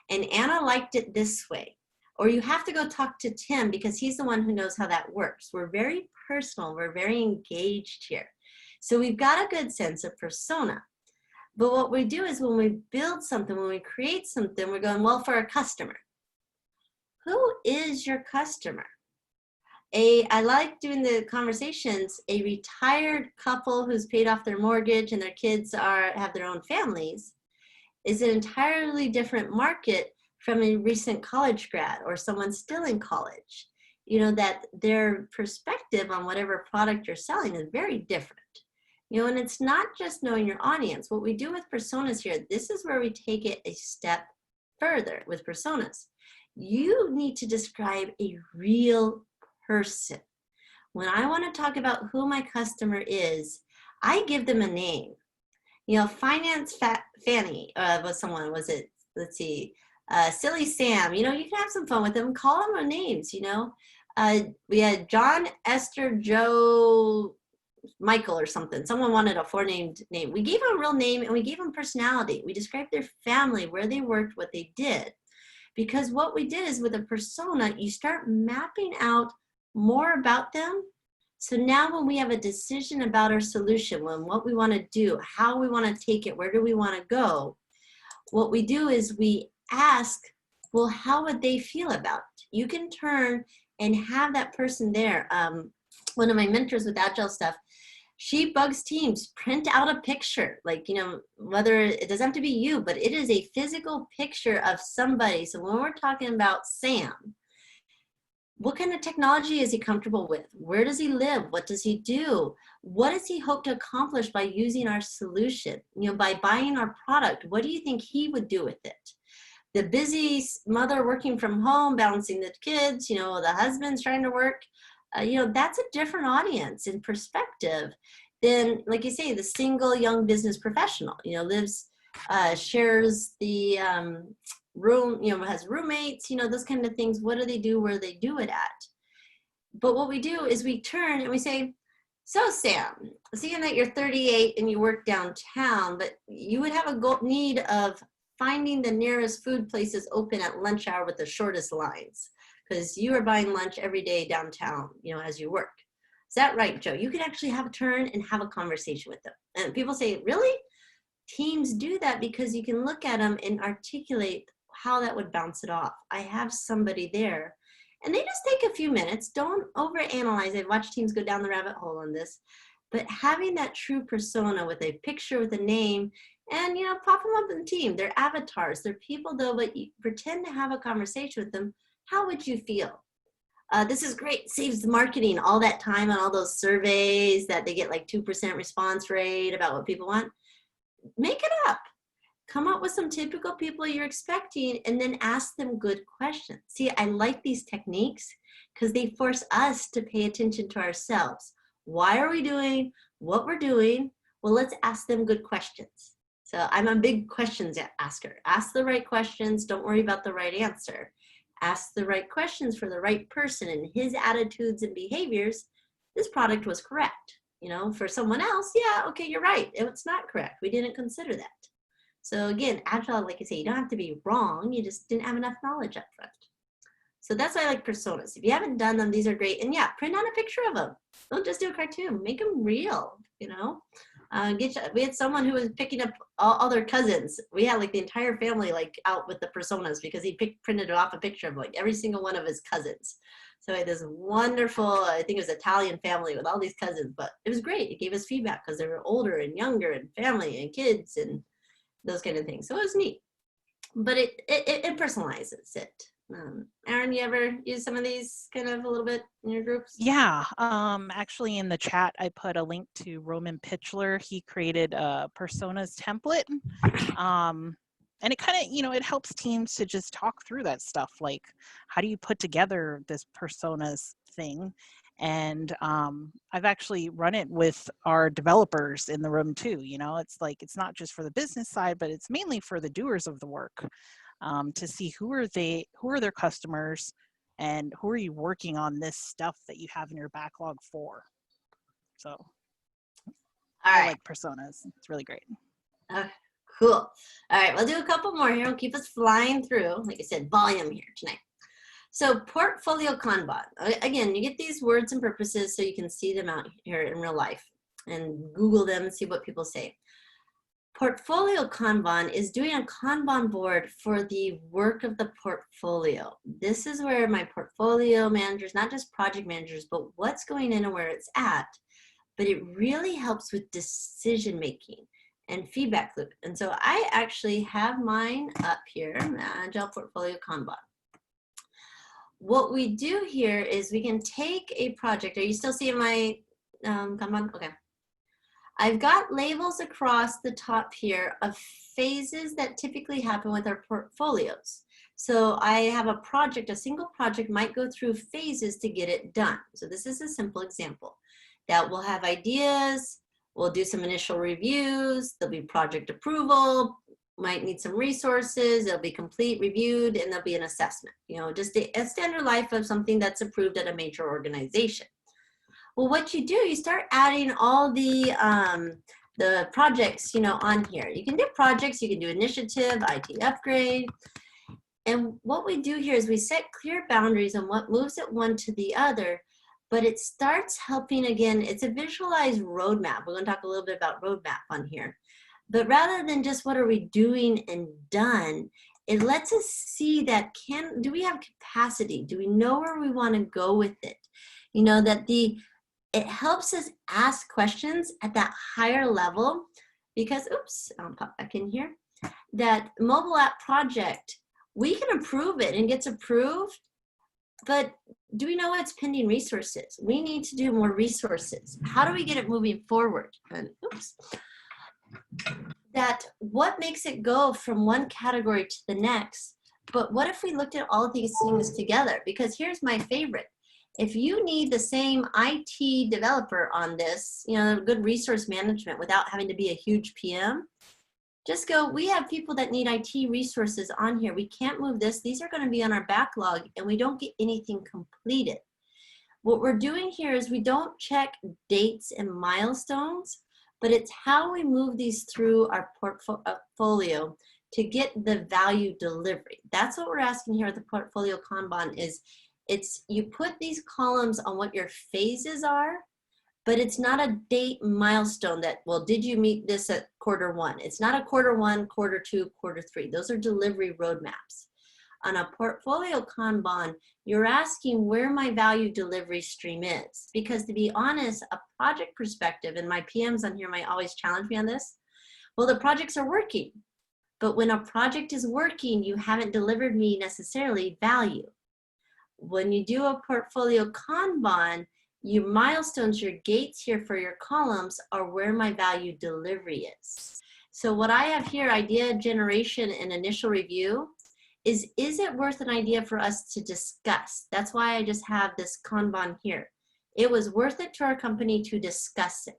and Anna liked it this way. Or you have to go talk to Tim because he's the one who knows how that works. We're very personal. We're very engaged here. So we've got a good sense of persona. But what we do is when we build something, when we create something, we're going, well, for a customer. Who is your customer? I like doing the conversations, a retired couple who's paid off their mortgage and their kids have their own families is an entirely different market from a recent college grad or someone still in college. You know, that their perspective on whatever product you're selling is very different. You know, and it's not just knowing your audience. What we do with personas here, this is where we take it a step further with personas. You need to describe a real person. When I want to talk about who my customer is, I give them a name. You know, Finance Fanny was someone, was it, let's see, Silly Sam, you know, you can have some fun with them, call them their names, you know. We had John, Esther, Joe, Michael or something. Someone wanted a four-named name. We gave them a real name and we gave them personality. We described their family, where they worked, what they did. Because what we did is with a persona, you start mapping out more about them. So now when we have a decision about our solution, when what we want to do, how we want to take it, where do we want to go, what we do is we ask, well, how would they feel about it? You can turn and have that person there. one of my mentors with Agile stuff, she bugs teams, print out a picture, like, you know, whether it doesn't have to be you, but it is a physical picture of somebody. So when we're talking about Sam, what kind of technology is he comfortable with? Where does he live? What does he do? What does he hope to accomplish by using our solution? You know, by buying our product, what do you think he would do with it? The busy mother working from home, balancing the kids, you know, the husband's trying to work, you know, that's a different audience in perspective than, like you say, the single young business professional, you know, lives, shares the room, you know, has roommates, you know, those kind of things. What do they do? Where do they do it at? But what we do is we turn and we say, so Sam, seeing that you're 38 and you work downtown, but you would have a need of finding the nearest food places open at lunch hour with the shortest lines, because you are buying lunch every day downtown, you know, as you work. Is that right, Joe? You can actually have a turn and have a conversation with them. And people say, really? Teams do that because you can look at them and articulate how that would bounce it off. I have somebody there. And they just take a few minutes. Don't overanalyze it. Watch teams go down the rabbit hole on this. But having that true persona with a picture, with a name, and, you know, pop them up in the team. They're avatars. They're people, though, but you pretend to have a conversation with them. How would you feel? This is great. Saves marketing all that time on all those surveys that they get like 2% response rate about what people want. Make it up. Come up with some typical people you're expecting and then ask them good questions. See, I like these techniques because they force us to pay attention to ourselves. Why are we doing what we're doing? Well, let's ask them good questions. So I'm a big questions asker. Ask the right questions. Don't worry about the right answer. Ask the right questions for the right person and his attitudes and behaviors. This product was correct. You know, for someone else, yeah, okay, you're right. It's not correct. We didn't consider that. So again, Agile, like I say, you don't have to be wrong. You just didn't have enough knowledge up front. So that's why I like personas. If you haven't done them, these are great. And yeah, print out a picture of them. Don't just do a cartoon. Make them real, you know. We had someone who was picking up all their cousins. We had like the entire family like out with the personas because he printed off a picture of like every single one of his cousins. So we had this wonderful, I think it was Italian family with all these cousins, but it was great. It gave us feedback because they were older and younger and family and kids and those kind of things. So it was neat, but it personalizes it. Aaron, you ever use some of these kind of a little bit in your groups? Yeah, actually in the chat, I put a link to Roman Pitchler. He created a personas template. And it kind of, you know, it helps teams to just talk through that stuff. Like, how do you put together this personas thing? And I've actually run it with our developers in the room too. You know, it's like, it's not just for the business side, but it's mainly for the doers of the work. To see who are their customers, and who are you working on this stuff that you have in your backlog for. So I like personas. It's really great. Cool. All right, we'll do a couple more here. We'll keep us flying through. Like I said, volume here tonight. So portfolio Kanban. Again, you get these words and purposes so you can see them out here in real life and Google them and see what people say. Portfolio Kanban is doing a Kanban board for the work of the portfolio. This is where my portfolio managers, not just project managers, but what's going in and where it's at. But it really helps with decision making and feedback loop. And so I actually have mine up here, Agile Portfolio Kanban. What we do here is we can take a project. Are you still seeing my Kanban? Okay. I've got labels across the top here of phases that typically happen with our portfolios. So I have a project, a single project might go through phases to get it done. So this is a simple example. That we'll have ideas, we'll do some initial reviews, there'll be project approval, might need some resources, it'll be complete, reviewed, and there'll be an assessment. You know, just a standard life of something that's approved at a major organization. Well, what you do, you start adding all the projects, you know, on here. You can do projects, you can do initiative, IT upgrade. And what we do here is we set clear boundaries on what moves it one to the other, but it starts helping, again, it's a visualized roadmap. We're going to talk a little bit about roadmap on here. But rather than just what are we doing and done, it lets us see that do we have capacity? Do we know where we want to go with it? You know, that the it helps us ask questions at that higher level because, oops, I'll pop back in here, that mobile app project, we can approve it and it gets approved, but do we know it's pending resources? We need to do more resources. How do we get it moving forward? And oops. That what makes it go from one category to the next, but what if we looked at all of these things together? Because here's my favorite. If you need the same IT developer on this, you know, good resource management without having to be a huge PM, just go, we have people that need IT resources on here. We can't move this. These are going to be on our backlog and we don't get anything completed. What we're doing here is we don't check dates and milestones, but it's how we move these through our portfolio to get the value delivery. That's what we're asking here at the portfolio Kanban is, it's you put these columns on what your phases are, but it's not a date milestone that, well, did you meet this at quarter one? It's not a quarter one, quarter two, quarter three. Those are delivery roadmaps. On a portfolio Kanban, you're asking where my value delivery stream is. Because to be honest, a project perspective, and my PMs on here might always challenge me on this, well, the projects are working. But when a project is working, you haven't delivered me necessarily value. When you do a portfolio Kanban, your milestones, your gates here for your columns are where my value delivery is. So what I have here, idea generation and initial review, is it worth an idea for us to discuss? That's why I just have this Kanban here. It was worth it to our company to discuss it.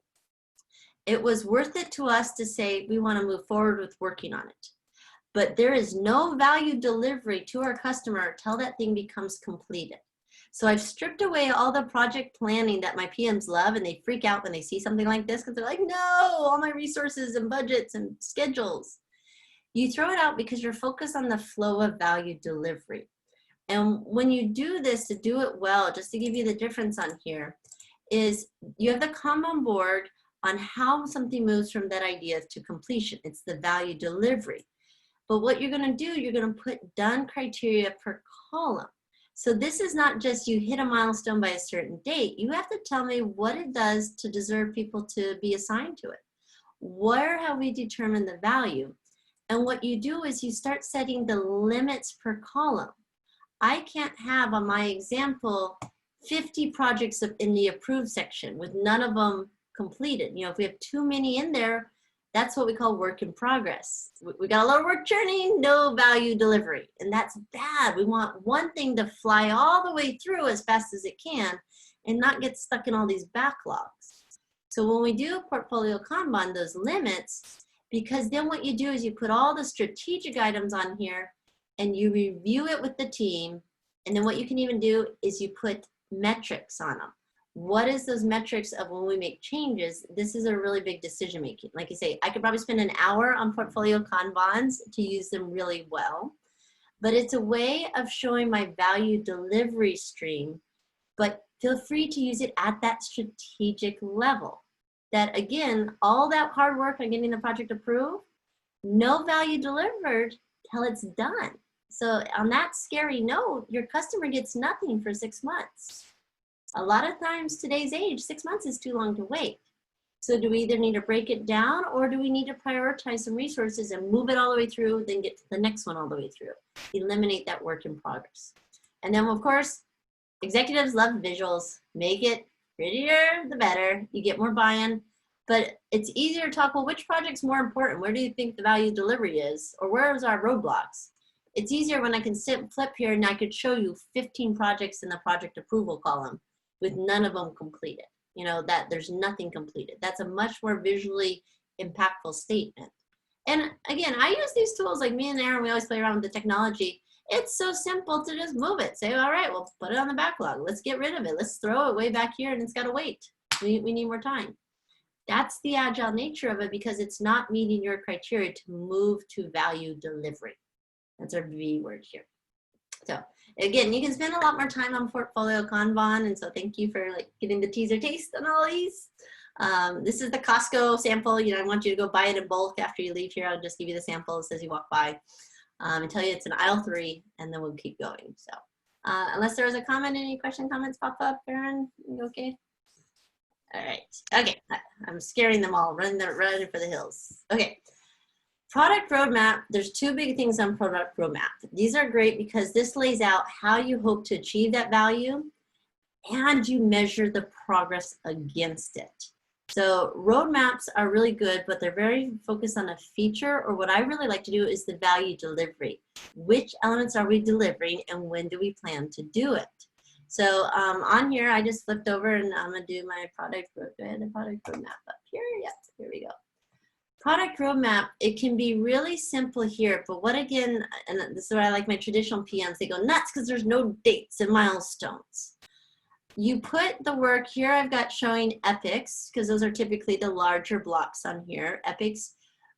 It was worth it to us to say we want to move forward with working on it. But there is no value delivery to our customer till that thing becomes completed. So I've stripped away all the project planning that my PMs love, and they freak out when they see something like this because they're like, no, all my resources and budgets and schedules. You throw it out because you're focused on the flow of value delivery. And when you do this, to do it well, just to give you the difference on here, is you have the Kanban board on how something moves from that idea to completion. It's the value delivery. But what you're going to do, you're going to put done criteria per column. So this is not just you hit a milestone by a certain date. You have to tell me what it does to deserve people to be assigned to it. Where have we determined the value? And what you do is you start setting the limits per column. I can't have on my example 50 projects in the approved section with none of them completed. You know, if we have too many in there, that's what we call work in progress. We got a lot of work churning, no value delivery. And that's bad. We want one thing to fly all the way through as fast as it can and not get stuck in all these backlogs. So when we do a portfolio Kanban, those limits, because then what you do is you put all the strategic items on here and you review it with the team. And then what you can even do is you put metrics on them. What is those metrics of when we make changes? This is a really big decision making. Like you say, I could probably spend an hour on portfolio Kanbans to use them really well, but it's a way of showing my value delivery stream, but feel free to use it at that strategic level. That again, all that hard work on getting the project approved, no value delivered till it's done. So on that scary note, your customer gets nothing for 6 months. A lot of times today's age, 6 months is too long to wait. So do we either need to break it down or do we need to prioritize some resources and move it all the way through, then get to the next one all the way through? Eliminate that work in progress. And then of course, executives love visuals. Make it prettier, the better. You get more buy-in. But it's easier to talk, well, which project's more important? Where do you think the value delivery is? Or where is our roadblocks? It's easier when I can flip here and I could show you 15 projects in the project approval column with none of them completed. You know, that there's nothing completed. That's a much more visually impactful statement. And again, I use these tools, like me and Aaron, we always play around with the technology. It's so simple to just move it. Say, all right, well, put it on the backlog. Let's get rid of it. Let's throw it way back here and it's got to wait. We need more time. That's the agile nature of it because it's not meeting your criteria to move to value delivery. That's our V word here. So again, you can spend a lot more time on portfolio Kanban, and so thank you for getting the teaser taste on all these. This is the Costco sample. You know, I want you to go buy it in bulk after you leave here. I'll just give you the sample as you walk by and tell you it's an aisle 3, and then we'll keep going. So unless there was a comment, any comments pop up, Aaron? You okay? All right. Okay. I'm scaring them all. Running for the hills. Okay. Product roadmap. There's two big things on product roadmap. These are great because this lays out how you hope to achieve that value and you measure the progress against it. So roadmaps are really good, but they're very focused on a feature, or what I really like to do is the value delivery. Which elements are we delivering and when do we plan to do it? So on here, I just flipped over and I'm gonna do my product roadmap up here. Yes, here we go. Product roadmap, it can be really simple here, but what again, and this is where I like my traditional PMs, they go nuts because there's no dates and milestones. You put the work here, I've got showing epics, because those are typically the larger blocks on here, epics.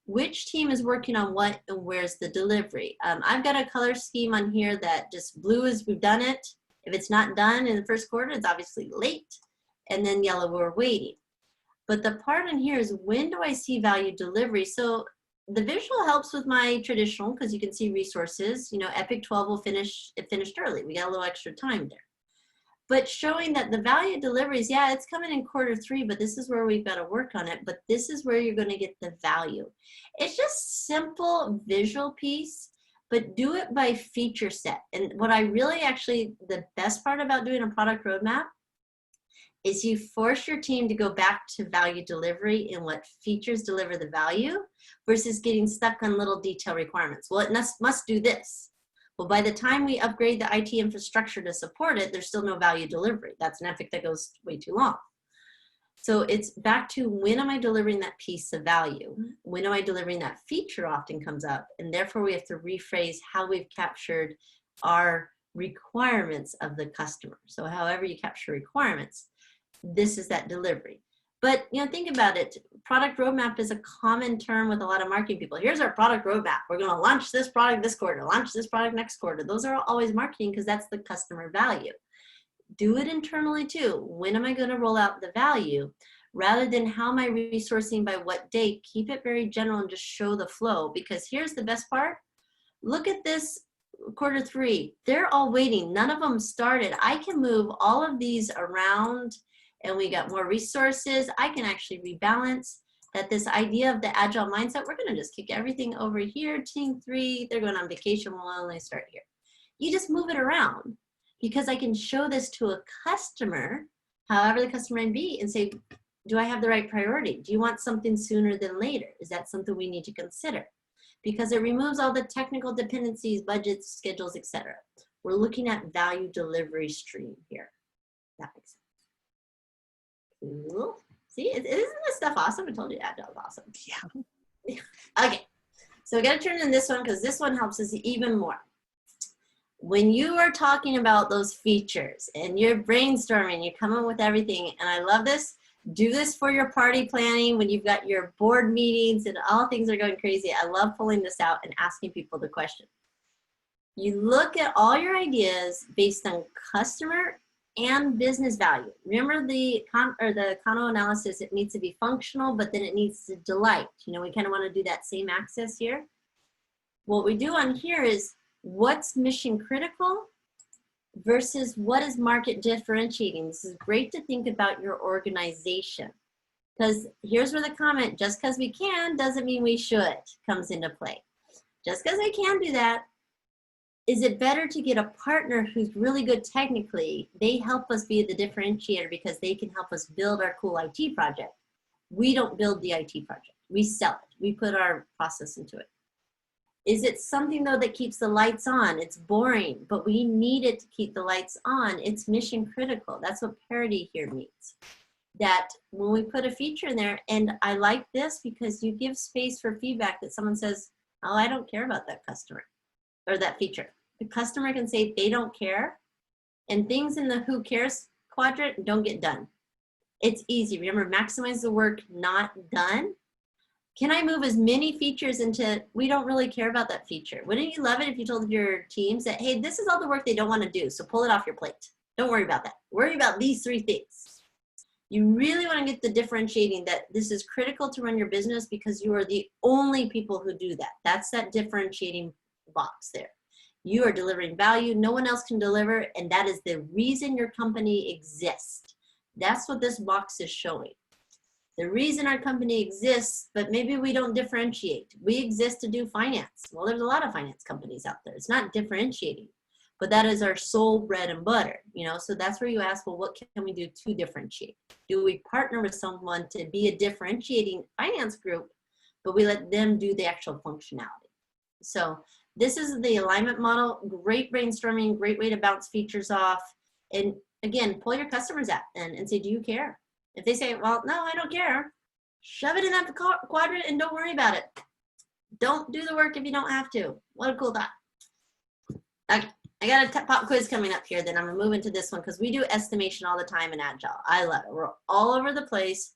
Which team is working on what and where's the delivery? I've got a color scheme on here that just blue is we've done it. If it's not done in the first quarter, it's obviously late. And then yellow, we're waiting. But the part in here is when do I see value delivery? So the visual helps with my traditional because you can see resources. You know, Epic 12 will finish, it finished early. We got a little extra time there. But showing that the value deliveries, yeah, it's coming in quarter 3, but this is where we've got to work on it. But this is where you're going to get the value. It's just simple visual piece, but do it by feature set. And what I really actually, the best part about doing a product roadmap is you force your team to go back to value delivery and what features deliver the value versus getting stuck on little detail requirements. Well, it must do this. Well, by the time we upgrade the IT infrastructure to support it, there's still no value delivery. That's an epic that goes way too long. So it's back to when am I delivering that piece of value? When am I delivering that feature often comes up, and therefore we have to rephrase how we've captured our requirements of the customer. So however you capture requirements, this is that delivery. But you know, think about it. Product roadmap is a common term with a lot of marketing people. Here's our product roadmap. We're going to launch this product this quarter, launch this product next quarter. Those are always marketing because that's the customer value. Do it internally too. When am I going to roll out the value? Rather than how am I resourcing by what date, keep it very general and just show the flow. Because here's the best part. Look at this quarter 3. They're all waiting. None of them started. I can move all of these around and we got more resources. I can actually rebalance that. This idea of the agile mindset, we're gonna just kick everything over here. Team 3, they're going on vacation, we'll only start here. You just move it around because I can show this to a customer, however the customer may be, and say, do I have the right priority? Do you want something sooner than later? Is that something we need to consider? Because it removes all the technical dependencies, budgets, schedules, etc. We're looking at value delivery stream here. That makes sense. Cool. See, isn't this stuff awesome? I told you Agile is awesome. Yeah. Okay, so we got to turn in this one because this one helps us even more. When you are talking about those features and you're brainstorming, you're coming with everything, and I love this. Do this for your party planning when you've got your board meetings and all things are going crazy. I love pulling this out and asking people the question. You look at all your ideas based on customer and business value. Remember the Kano Analysis, it needs to be functional, but then it needs to delight. You know, we kind of want to do that same axis here. What we do on here is what's mission critical versus what is market differentiating. This is great to think about your organization, because here's where the comment, just because we can doesn't mean we should, comes into play. Just because I can do that, is it better to get a partner who's really good technically? They help us be the differentiator because they can help us build our cool IT project. We don't build the IT project. We sell it. We put our process into it. Is it something though that keeps the lights on? It's boring, but we need it to keep the lights on. It's mission critical. That's what parity here means. That when we put a feature in there, and I like this because you give space for feedback that someone says, oh, I don't care about that customer or that feature. The customer can say they don't care, and things in the who cares quadrant don't get done. It's easy. Remember, maximize the work not done. Can I move as many features into, we don't really care about that feature? Wouldn't you love it if you told your teams that, hey, this is all the work they don't want to do, so pull it off your plate. Don't worry about that. Worry about these 3 things. You really want to get the differentiating that this is critical to run your business because you are the only people who do that. That's that differentiating box there. You are delivering value no one else can deliver, and that is the reason your company exists. That's what this box is showing. The reason our company exists, but maybe we don't differentiate. We exist to do finance. Well, there's a lot of finance companies out there. It's not differentiating, but that is our sole bread and butter, you know? So that's where you ask, well, what can we do to differentiate? Do we partner with someone to be a differentiating finance group, but we let them do the actual functionality? So this is the alignment model. Great brainstorming, great way to bounce features off. And again, pull your customers out and say, do you care? If they say, well, no, I don't care, shove it in that quadrant and don't worry about it. Don't do the work if you don't have to. What a cool thought. Okay, I got a pop quiz coming up here, then I'm gonna move into this one because we do estimation all the time in Agile. I love it. We're all over the place,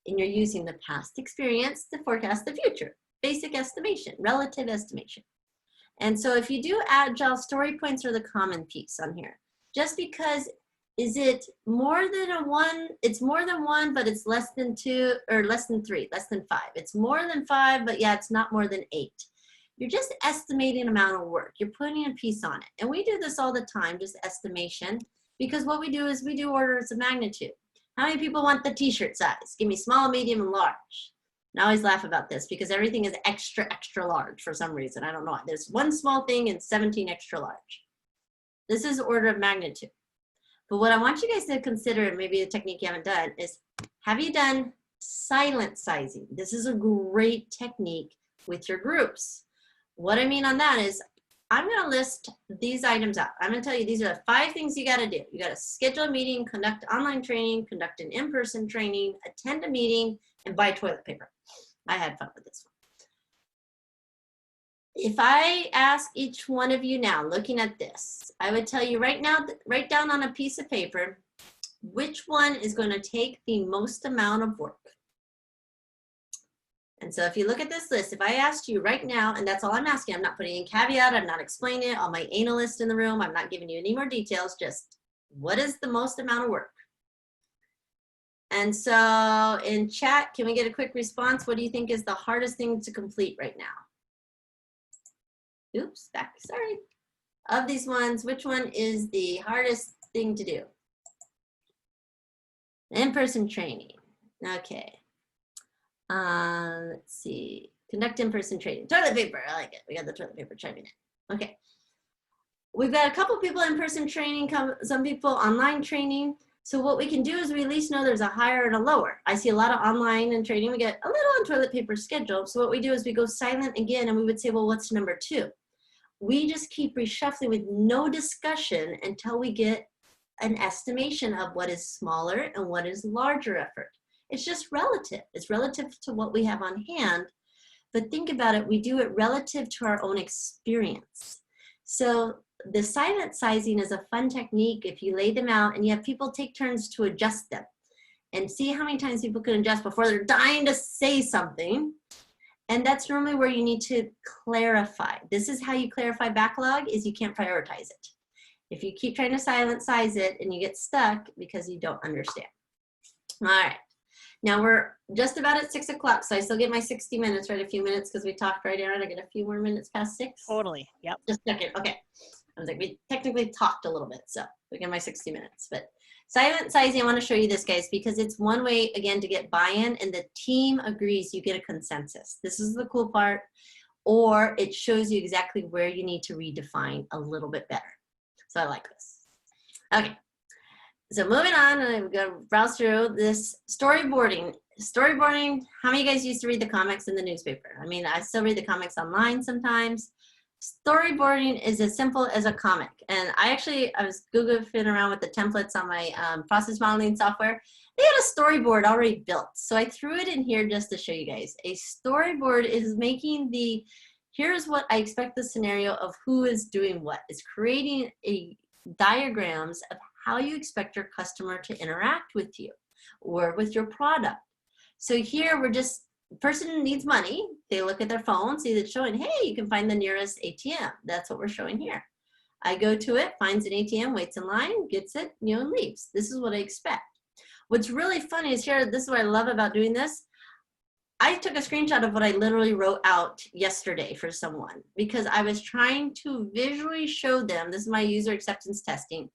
and you're using the past experience to forecast the future. Basic estimation, relative estimation. And so if you do Agile, story points are the common piece on here. Just because, is it more than a one? It's more than one, but it's less than two, or less than three, less than five. It's more than five, but yeah, it's not more than 8. You're just estimating amount of work. You're putting a piece on it. And we do this all the time, just estimation, because what we do is we do orders of magnitude. How many people want the t-shirt size? Give me small, medium, and large. And I always laugh about this because everything is extra, extra large for some reason. I don't know. There's one small thing and 17 extra large. This is order of magnitude. But what I want you guys to consider, and maybe a technique you haven't done, is have you done silent sizing? This is a great technique with your groups. What I mean on that is I'm going to list these items out. I'm going to tell you these are the 5 things you got to do. You got to schedule a meeting, conduct online training, conduct an in-person training, attend a meeting, and buy toilet paper. I had fun with this one. If I ask each one of you now, looking at this, I would tell you right now, write down on a piece of paper, which one is going to take the most amount of work. And so if you look at this list, if I asked you right now, and that's all I'm asking, I'm not putting in caveat, I'm not explaining it, all my analysts in the room, I'm not giving you any more details, just what is the most amount of work? And so in chat, can we get a quick response? What do you think is the hardest thing to complete right now? Oops, back, sorry. Of these ones, which one is the hardest thing to do? In-person training, okay. Let's see, conduct in-person training. Toilet paper, I like it. We got the toilet paper chiming in. Okay. We've got a couple people in-person training, some people online training. So what we can do is we at least know there's a higher and a lower. I see a lot of online and training. We get a little on toilet paper schedule. So what we do is we go silent again and we would say, well, what's number 2? We just keep reshuffling with no discussion until we get an estimation of what is smaller and what is larger effort. It's just relative. It's relative to what we have on hand. But think about it, we do it relative to our own experience. So the silent sizing is a fun technique if you lay them out and you have people take turns to adjust them and see how many times people can adjust before they're dying to say something. And that's normally where you need to clarify. This is how you clarify backlog, is you can't prioritize it. If you keep trying to silent size it and you get stuck because you don't understand. All right. Now we're just about at 6 o'clock, so I still get my 60 minutes, right? A few minutes because we talked right around. I get a few more minutes past 6. Totally. Yep. Just check it. Okay. I was like, we technically talked a little bit, so we get my 60 minutes. But silent sizing, I want to show you this, guys, because it's one way, again, to get buy-in, and the team agrees, you get a consensus. This is the cool part, or it shows you exactly where you need to redefine a little bit better. So I like this. Okay. So moving on, I'm going to browse through this storyboarding. Storyboarding, how many of you guys used to read the comics in the newspaper? I mean, I still read the comics online sometimes. Storyboarding is as simple as a comic. And I was goofing around with the templates on my process modeling software. They had a storyboard already built. So I threw it in here just to show you guys. A storyboard is making here's what I expect the scenario of who is doing what. It's creating diagrams of how you expect your customer to interact with you or with your product. So here person needs money. They look at their phone, see that showing, hey, you can find the nearest ATM. That's what we're showing here. I go to it, finds an ATM, waits in line, gets it, and leaves. This is what I expect. What's really funny is here, this is what I love about doing this. I took a screenshot of what I literally wrote out yesterday for someone because I was trying to visually show them, this is my user acceptance testing,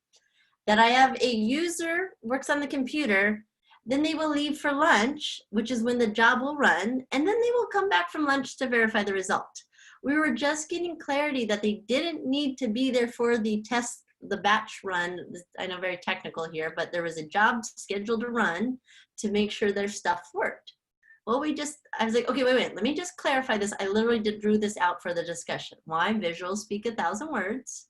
that I have a user works on the computer, then they will leave for lunch, which is when the job will run, and then they will come back from lunch to verify the result. We were just getting clarity that they didn't need to be there for the test, the batch run. I know very technical here, but there was a job scheduled to run to make sure their stuff worked. Well, I was like, okay, wait, let me just clarify this. I literally drew this out for the discussion. Why? Visuals speak 1,000 words.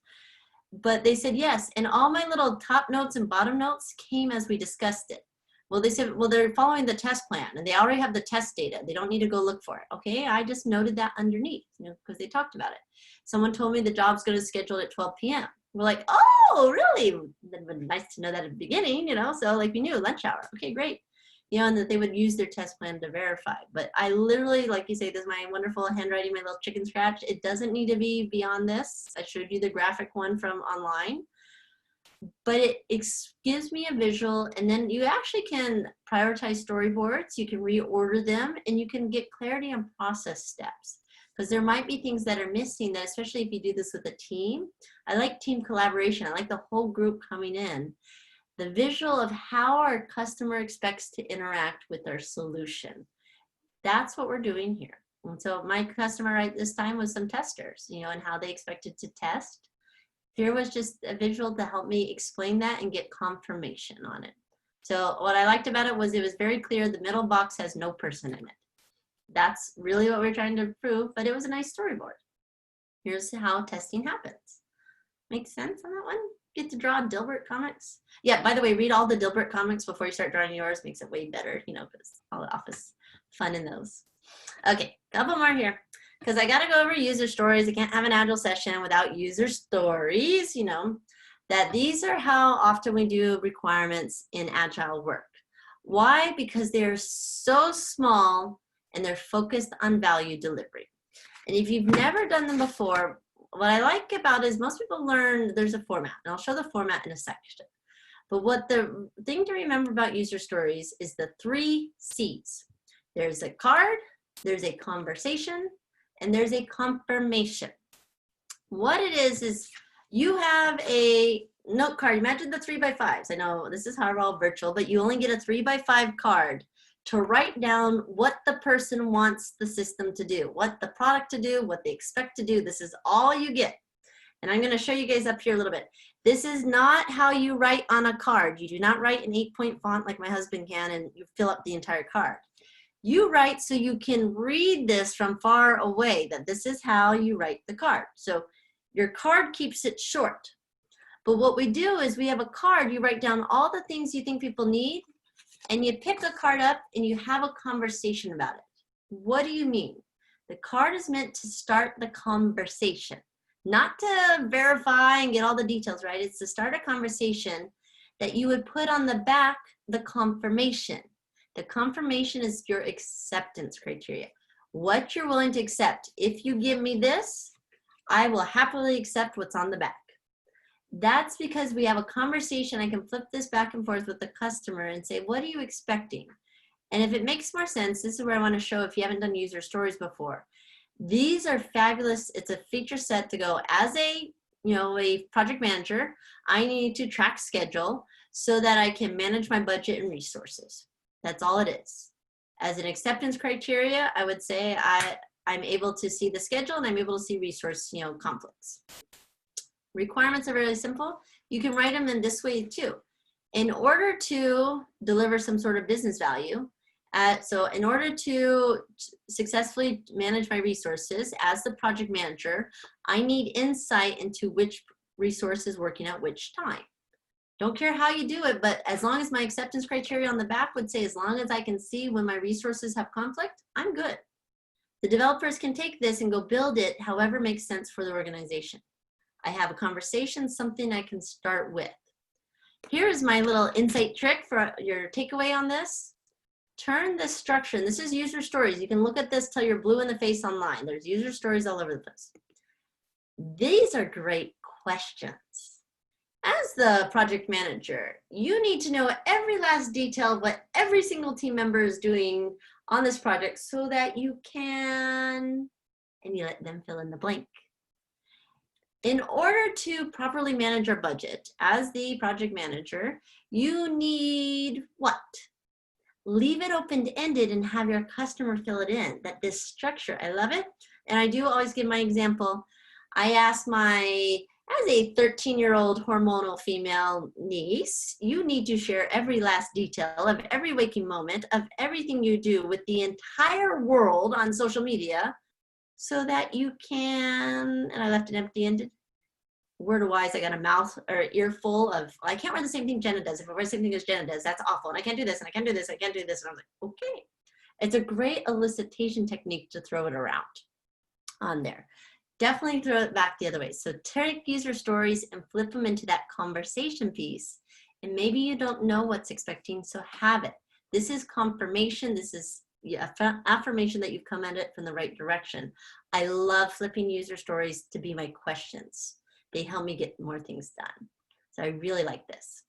But they said yes, and all my little top notes and bottom notes came as we discussed it. Well, they said, well, they're following the test plan and they already have the test data. They don't need to go look for it. Okay, I just noted that underneath, because they talked about it. Someone told me the job's going to schedule at 12 p.m. We're like, oh, really? That would be nice to know that at the beginning, so like we knew lunch hour. Okay, great. And that they would use their test plan to verify. But I literally, like you say, this is my wonderful handwriting, my little chicken scratch. It doesn't need to be beyond this. I showed you the graphic one from online. But it gives me a visual, and then you actually can prioritize storyboards. You can reorder them, and you can get clarity on process steps. Because there might be things that are missing that, especially if you do this with a team. I like team collaboration. I like the whole group coming in. The visual of how our customer expects to interact with our solution. That's what we're doing here. And so my customer right this time was some testers, and how they expected to test. Here was just a visual to help me explain that and get confirmation on it. So what I liked about it was very clear the middle box has no person in it. That's really what we're trying to prove, but it was a nice storyboard. Here's how testing happens. Make sense on that one? Get to draw Dilbert comics. Yeah, by the way, read all the Dilbert comics before you start drawing yours. Makes it way better, because all the office fun in those. Okay, couple more here. Because I got to go over user stories. I can't have an Agile session without user stories, that these are how often we do requirements in Agile work. Why? Because they're so small and they're focused on value delivery. And if you've never done them before, what I like about it is most people learn there's a format, and I'll show the format in a section. But what the thing to remember about user stories is the 3 C's. There's a card, there's a conversation, and there's a confirmation. What it is you have a note card. Imagine the 3x5s. I know this is hard, all virtual, but you only get a 3x5 card to write down what the person wants the system to do, what the product to do, what they expect to do. This is all you get. And I'm going to show you guys up here a little bit. This is not how you write on a card. You do not write in 8-point font like my husband can and you fill up the entire card. You write so you can read this from far away, that this is how you write the card. So your card keeps it short. But what we do is we have a card, you write down all the things you think people need, and you pick a card up and you have a conversation about it. What do you mean? The card is meant to start the conversation, not to verify and get all the details right. It's to start a conversation that you would put on the back, the confirmation. The confirmation is your acceptance criteria. What you're willing to accept. If you give me this, I will happily accept what's on the back. That's because we have a conversation. I can flip this back and forth with the customer and say, what are you expecting? And if it makes more sense, this is where I want to show if you haven't done user stories before. These are fabulous. It's a feature set to go as a project manager. I need to track schedule so that I can manage my budget and resources. That's all it is. As an acceptance criteria, I would say I'm able to see the schedule and I'm able to see resource conflicts. Requirements are really simple. You can write them in this way too. In order to deliver some sort of business value, so in order to successfully manage my resources as the project manager, I need insight into which resource is working at which time. Don't care how you do it, but as long as my acceptance criteria on the back would say, as long as I can see when my resources have conflict, I'm good. The developers can take this and go build it however makes sense for the organization. I have a conversation, something I can start with. Here's my little insight trick for your takeaway on this. Turn this structure, and this is user stories. You can look at this till you're blue in the face online. There's user stories all over the place. These are great questions. As the project manager, you need to know every last detail of what every single team member is doing on this project so that you can, and you let them fill in the blank. In order to properly manage our budget as the project manager, you need what? Leave it open-ended and have your customer fill it in. That this structure, I love it. And I do always give my example. I ask as a 13-year-old hormonal female niece, you need to share every last detail of every waking moment of everything you do with the entire world on social media so that you can, and I left it empty-ended. Word-wise, I got a mouth or ear full of, I can't wear the same thing Jenna does. If I wear the same thing as Jenna does, that's awful. And I can't do this, and I can't do this, and I can't do this. And I was like, okay. It's a great elicitation technique to throw it around on there. Definitely throw it back the other way. So take user stories and flip them into that conversation piece. And maybe you don't know what's expecting, so have it. This is confirmation. This is affirmation that you've come at it from the right direction. I love flipping user stories to be my questions. They help me get more things done. So I really like this.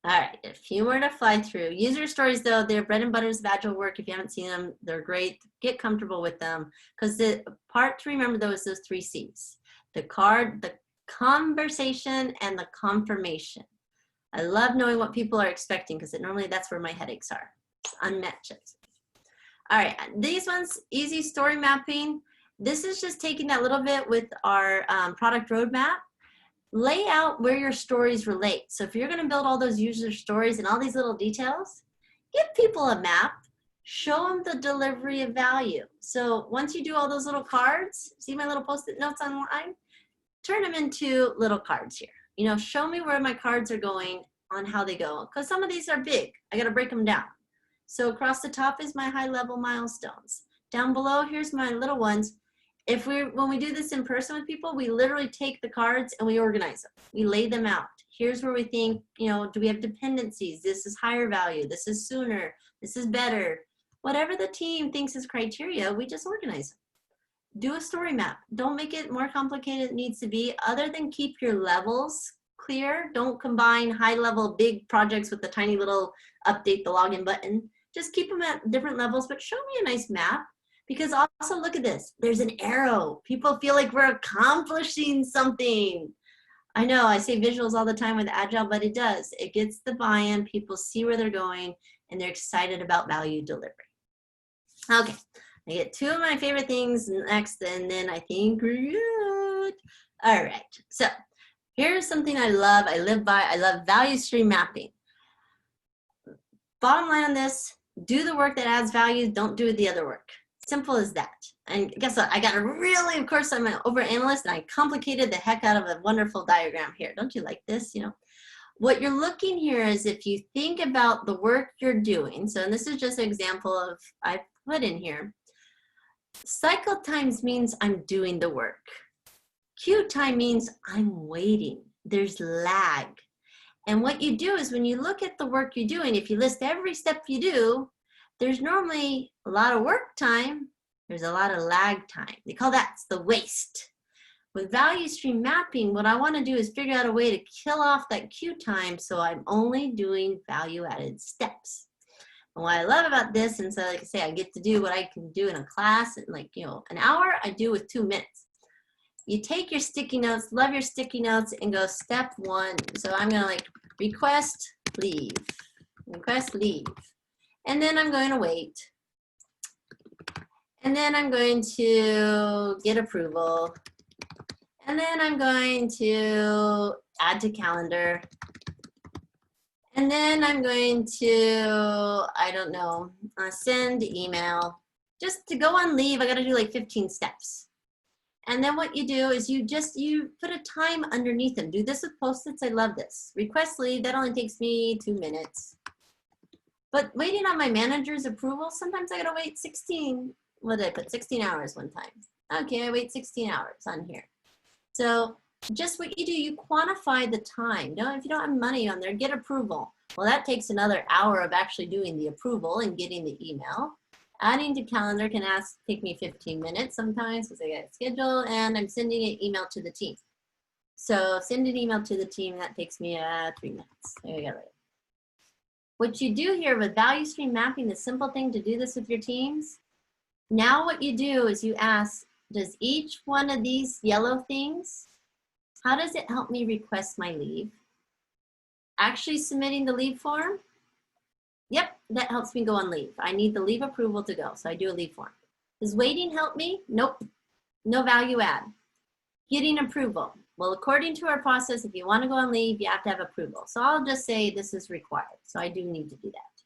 All right, a few more to fly through. User stories, though, they're bread and butters of Agile work. If you haven't seen them, they're great. Get comfortable with them, because the part to remember, though, is those 3 C's. The conversation, and the confirmation. I love knowing what people are expecting, because normally that's where my headaches are. Unmet. All right, these ones, easy story mapping. This is just taking that little bit with our product roadmap. Lay out where your stories relate. So if you're going to build all those user stories and all these little details, give people a map, show them the delivery of value. So once you do all those little cards, see my little post-it notes online, turn them into little cards here. You know, show me where my cards are going on how they go, because some of these are big. I got to break them down. So across the top is my high-level milestones. Down below, here's my little ones. When we do this in person with people, we literally take the cards and we organize them. We lay them out. Here's where we think, you know, do we have dependencies? This is higher value. This is sooner. This is better. Whatever the team thinks is criteria, we just organize them. Do a story map. Don't make it more complicated than it needs to be, other than keep your levels clear. Don't combine high-level big projects with the tiny little update the login button. Just keep them at different levels, but show me a nice map. Because also, look at this, there's an arrow. People feel like we're accomplishing something. I know I say visuals all the time with Agile, but it does. It gets the buy-in, people see where they're going, and they're excited about value delivery. Okay, I get 2 of my favorite things next, and then I think we're good. All right, so here's something I love, I live by. I love value stream mapping. Bottom line on this, do the work that adds value, don't do the other work. Simple as that. And guess what? I got a really, of course, I'm an over-analyst, and I complicated the heck out of a wonderful diagram here. Don't you like this? You know, what you're looking here is, if you think about the work you're doing, so, and this is just an example of, I put in here, cycle times means I'm doing the work. Queue time means I'm waiting. There's lag. And what you do is, when you look at the work you're doing, if you list every step you do, there's normally a lot of work time, there's a lot of lag time. They call that the waste. With value stream mapping, what I want to do is figure out a way to kill off that queue time, so I'm only doing value-added steps. And what I love about this, and so like I say, I get to do what I can do in a class in, like, you know, an hour, I do with 2 minutes. You take your sticky notes, love your sticky notes, and go step 1. So I'm going to like request leave. And then I'm going to wait. And then I'm going to get approval. And then I'm going to add to calendar. And then I'm going to, I don't know, send email. Just to go on leave, I got to do like 15 steps. And then what you do is you put a time underneath them. Do this with Post-its. I love this. Request leave, that only takes me 2 minutes. But waiting on my manager's approval, sometimes I gotta wait 16, what did I put, 16 hours one time. Okay, I wait 16 hours on here. So just what you do, you quantify the time. If you don't have money on there, get approval. Well, that takes another hour of actually doing the approval and getting the email. Adding to calendar can take me 15 minutes sometimes, because I got a schedule, and I'm sending an email to the team. So send an email to the team, that takes me 3 minutes. There you go. What you do here with value stream mapping, the simple thing to do this with your teams, now what you do is you ask, does each one of these yellow things How does it help me request my leave? Actually submitting the leave form? Yep, that helps me go on leave. I need the leave approval to go, so I do a leave form. Does waiting help me? Nope, no value add. Getting approval. Well, according to our process, if you want to go on leave, you have to have approval. So I'll just say this is required, so I do need to do that.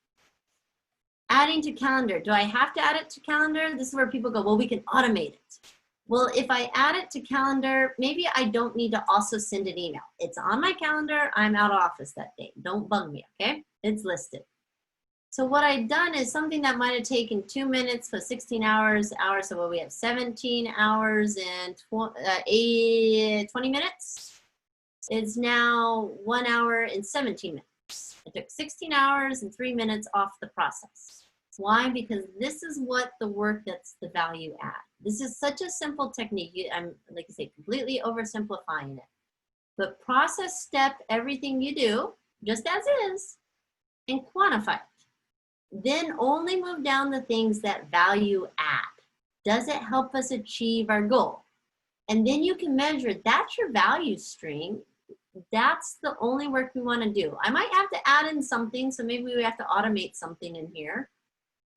Adding to calendar. Do I have to add it to calendar? This is where people go, well, we can automate it. Well, if I add it to calendar, maybe I don't need to also send an email. It's on my calendar. I'm out of office that day. Don't bug me, okay? It's listed. So what I've done is something that might have taken 2 minutes for 16 hours. So what we have 17 hours and 20 minutes. It's now 1 hour and 17 minutes. I took 16 hours and 3 minutes off the process. Why? Because this is what the work that's the value add. This is such a simple technique. I'm, like I say, completely oversimplifying it. But process step everything you do, just as is, and quantify it. Then only move down the things that value add. Does it help us achieve our goal? And then you can measure, that's your value stream. That's the only work we want to do. I might have to add in something, so maybe we have to automate something in here.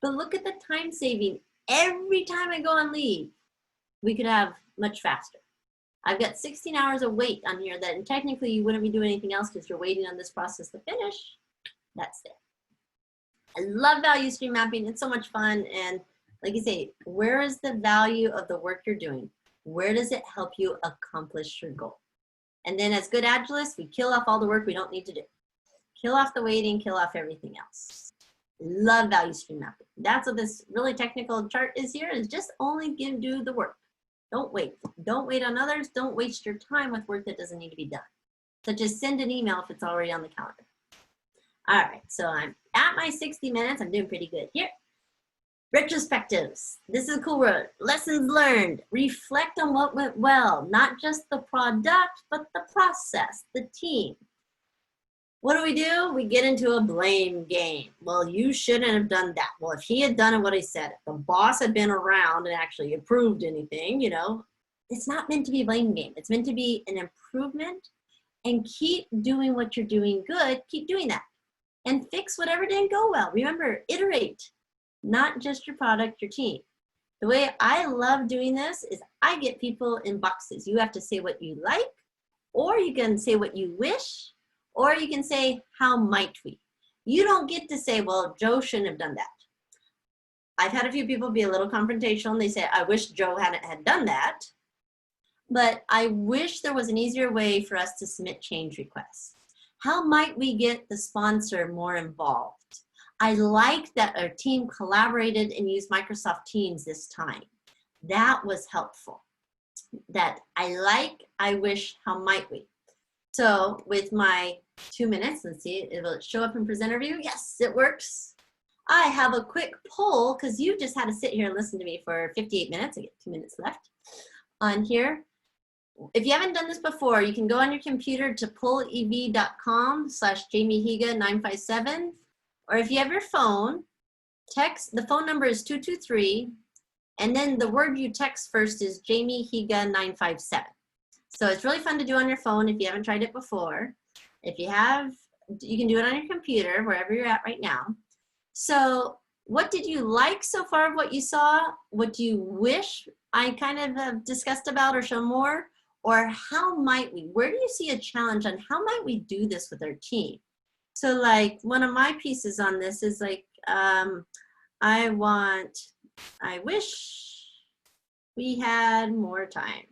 But look at the time saving. Every time I go on leave, we could have much faster. I've got 16 hours of wait on here that technically you wouldn't be doing anything else because you're waiting on this process to finish. That's it. I love value stream mapping. It's so much fun. And like you say, where is the value of the work you're doing? Where does it help you accomplish your goal? And then as good Agilists, we kill off all the work we don't need to do. Kill off the waiting, kill off everything else. Love value stream mapping. That's what this really technical chart is here, is just only do the work. Don't wait. Don't wait on others. Don't waste your time with work that doesn't need to be done. So just send an email if it's already on the calendar. All right, so I'm at my 60 minutes. I'm doing pretty good here. Retrospectives. This is a cool word. Lessons learned. Reflect on what went well, not just the product, but the process, the team. What do? We get into a blame game. Well, you shouldn't have done that. Well, if he had done what he said, if the boss had been around and actually approved anything, you know, it's not meant to be a blame game. It's meant to be an improvement, and keep doing what you're doing good. Keep doing that and fix whatever didn't go well. Remember, iterate, not just your product, your team. The way I love doing this is I get people in boxes. You have to say what you like, or you can say what you wish, or you can say, how might we? You don't get to say, well, Joe shouldn't have done that. I've had a few people be a little confrontational and they say, I wish Joe had done that, but I wish there was an easier way for us to submit change requests. How might we get the sponsor more involved? I like that our team collaborated and used Microsoft Teams this time. That was helpful. That I like, I wish, how might we? So with my 2 minutes, let's see, it will show up in presenter view. Yes, it works. I have a quick poll because you just had to sit here and listen to me for 58 minutes. I get 2 minutes left on here. If you haven't done this before, you can go on your computer to pullev.com/JamieHiga957. Or if you have your phone, text, the phone number is 223, and then the word you text first is JamieHiga957. So it's really fun to do on your phone if you haven't tried it before. If you have, you can do it on your computer, wherever you're at right now. So what did you like so far of what you saw? What do you wish I kind of have discussed about or shown more? Or how might we? Where do you see a challenge on how might we do this with our team? So like one of my pieces on this is like, I wish we had more time.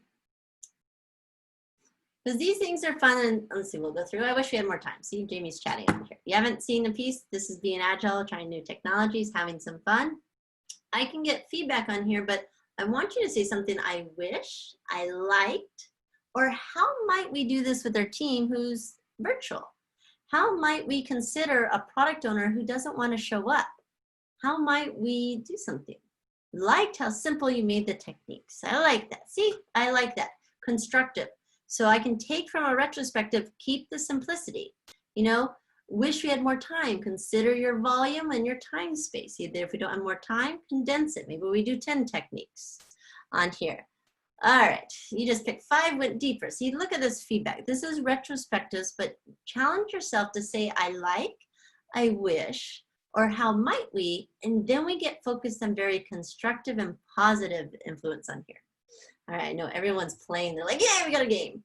Because these things are fun, and let's see, we'll go through. I wish we had more time. See, Jamie's chatting on here. If you haven't seen the piece, this is being agile, trying new technologies, having some fun. I can get feedback on here, but I want you to say something I wish, I liked, or how might we do this with our team who's virtual? How might we consider a product owner who doesn't want to show up? How might we do something? Liked how simple you made the techniques. I like that. See, I like that. Constructive. So I can take from a retrospective, keep the simplicity. You know, wish we had more time. Consider your volume and your time space. Either if we don't have more time, condense it. Maybe we do 10 techniques on here. All right, you just picked 5, went deeper. See, look at this feedback. This is retrospectives, but challenge yourself to say, I like, I wish, or how might we, and then we get focused on very constructive and positive influence on here. All right, I know everyone's playing. They're like, yeah, we got a game.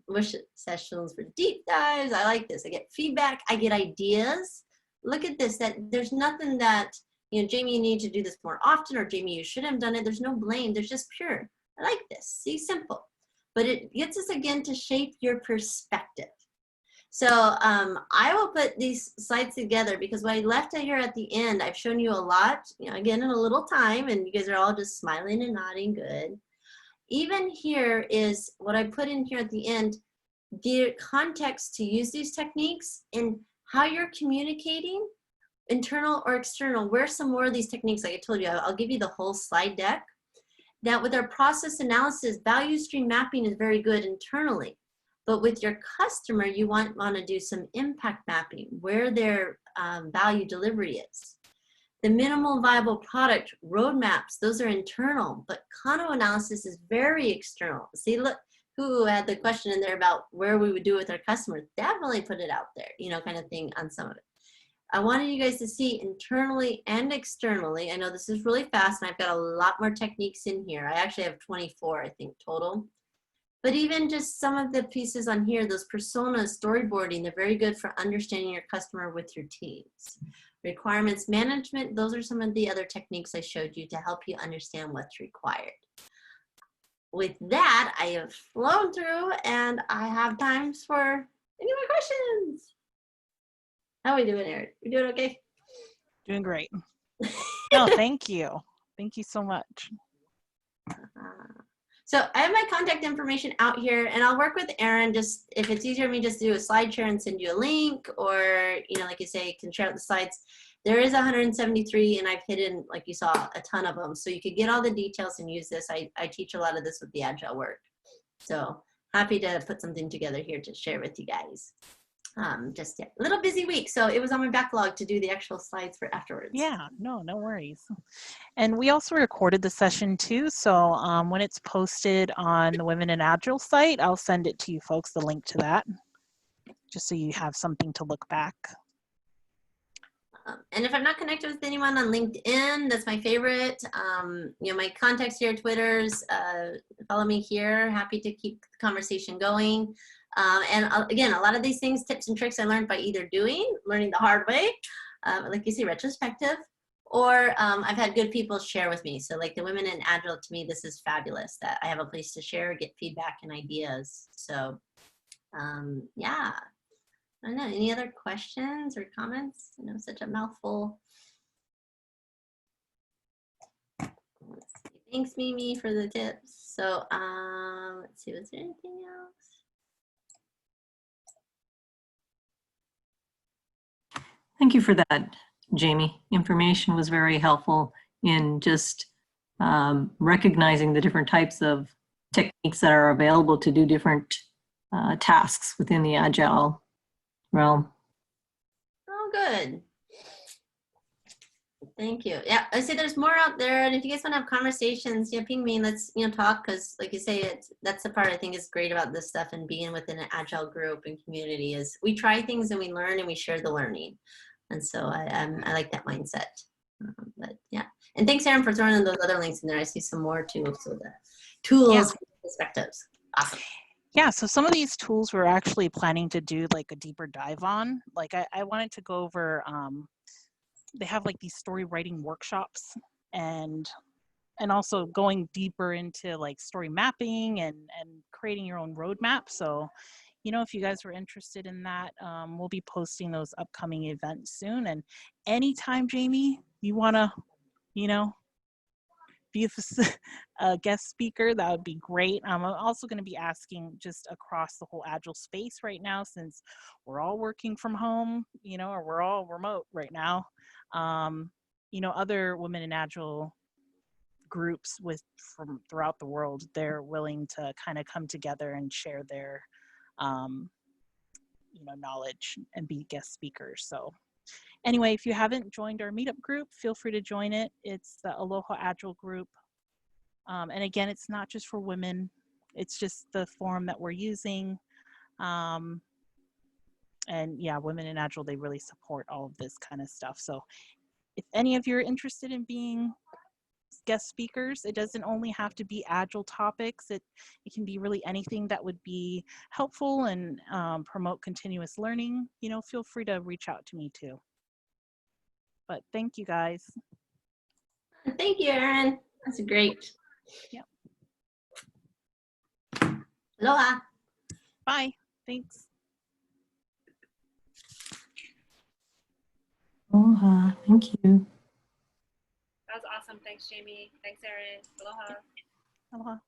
Wish sessions for deep dives. I like this. I get feedback. I get ideas. Look at this, that there's nothing that, you know, Jamie, you need to do this more often, or Jamie, you should have done it. There's no blame. There's just pure. I like this. See, simple. But it gets us again to shape your perspective. So I will put these slides together because what I left out here at the end, I've shown you a lot, you know, again, in a little time, and you guys are all just smiling and nodding good. Even here is what I put in here at the end, the context to use these techniques and how you're communicating, internal or external. Where's some more of these techniques? Like I told you, I'll give you the whole slide deck. That with our process analysis, value stream mapping is very good internally. But with your customer, you want to do some impact mapping, where their value delivery is. The minimal viable product roadmaps, those are internal, but Kano analysis is very external. See, look, who had the question in there about where we would do it with our customers, definitely put it out there, you know, kind of thing on some of it. I wanted you guys to see internally and externally. I know this is really fast and I've got a lot more techniques in here. I actually have 24, I think, total. But even just some of the pieces on here, those personas, storyboarding, they're very good for understanding your customer with your teams. Requirements management, those are some of the other techniques I showed you to help you understand what's required. With that, I have flown through and I have times for any more questions. How are we doing, Eric? We doing okay? Doing great. No, thank you. Thank you so much. So I have my contact information out here, and I'll work with Erin. Just if it's easier for me just to do a slide share and send you a link, or, you know, like you say, can share out the slides. There is 173, and I've hidden, like you saw, a ton of them. So you could get all the details and use this. I teach a lot of this with the Agile work. So happy to put something together here to share with you guys. Just a little busy week, so it was on my backlog to do the actual slides for afterwards. Yeah, no worries. And we also recorded the session too, so when it's posted on the Women in Agile site, I'll send it to you folks, the link to that, just so you have something to look back. And if I'm not connected with anyone on LinkedIn, that's my favorite. You know, my contacts here, Twitters, follow me here. Happy to keep the conversation going. And again, a lot of these things, tips and tricks I learned by either learning the hard way, like you see, retrospective, or I've had good people share with me. So like the Women in Agile, to me, this is fabulous that I have a place to share, get feedback and ideas. So yeah. I don't know, any other questions or comments? I know, such a mouthful. Thanks, Mimi, for the tips. So let's see, was there anything else? Thank you for that, Jamie. Information was very helpful in just recognizing the different types of techniques that are available to do different tasks within the Agile realm. Oh, good. Thank you. Yeah, I say there's more out there, and if you guys want to have conversations, yeah, ping me and let's, you know, talk, because like you say, that's the part I think is great about this stuff and being within an Agile group and community is we try things and we learn and we share the learning, and so I like that mindset. But yeah, and thanks, Erin, for throwing in those other links in there. I see some more too, so the tools, perspectives, awesome. Yeah, so some of these tools we're actually planning to do like a deeper dive on. Like I wanted to go over, they have like these story writing workshops and also going deeper into like story mapping and creating your own roadmap. So, you know, if you guys were interested in that, we'll be posting those upcoming events soon. And anytime, Jamie, you want to, you know, be a guest speaker, that would be great. I'm also going to be asking just across the whole Agile space right now, since we're all working from home, you know, or we're all remote right now. You know, other Women in Agile groups from throughout the world, they're willing to kind of come together and share their, you know, knowledge and be guest speakers. So anyway, if you haven't joined our meetup group, feel free to join it. It's the Aloha Agile group. And again, it's not just for women. It's just the forum that we're using. And yeah, Women in Agile, they really support all of this kind of stuff. So if any of you are interested in being guest speakers, it doesn't only have to be Agile topics. It can be really anything that would be helpful and promote continuous learning. You know, feel free to reach out to me too. But thank you guys. Thank you, Erin. That's great. Yep. Aloha. Bye. Thanks. Aloha. Thank you. That was awesome. Thanks, Jamie. Thanks, Erin. Aloha. Aloha.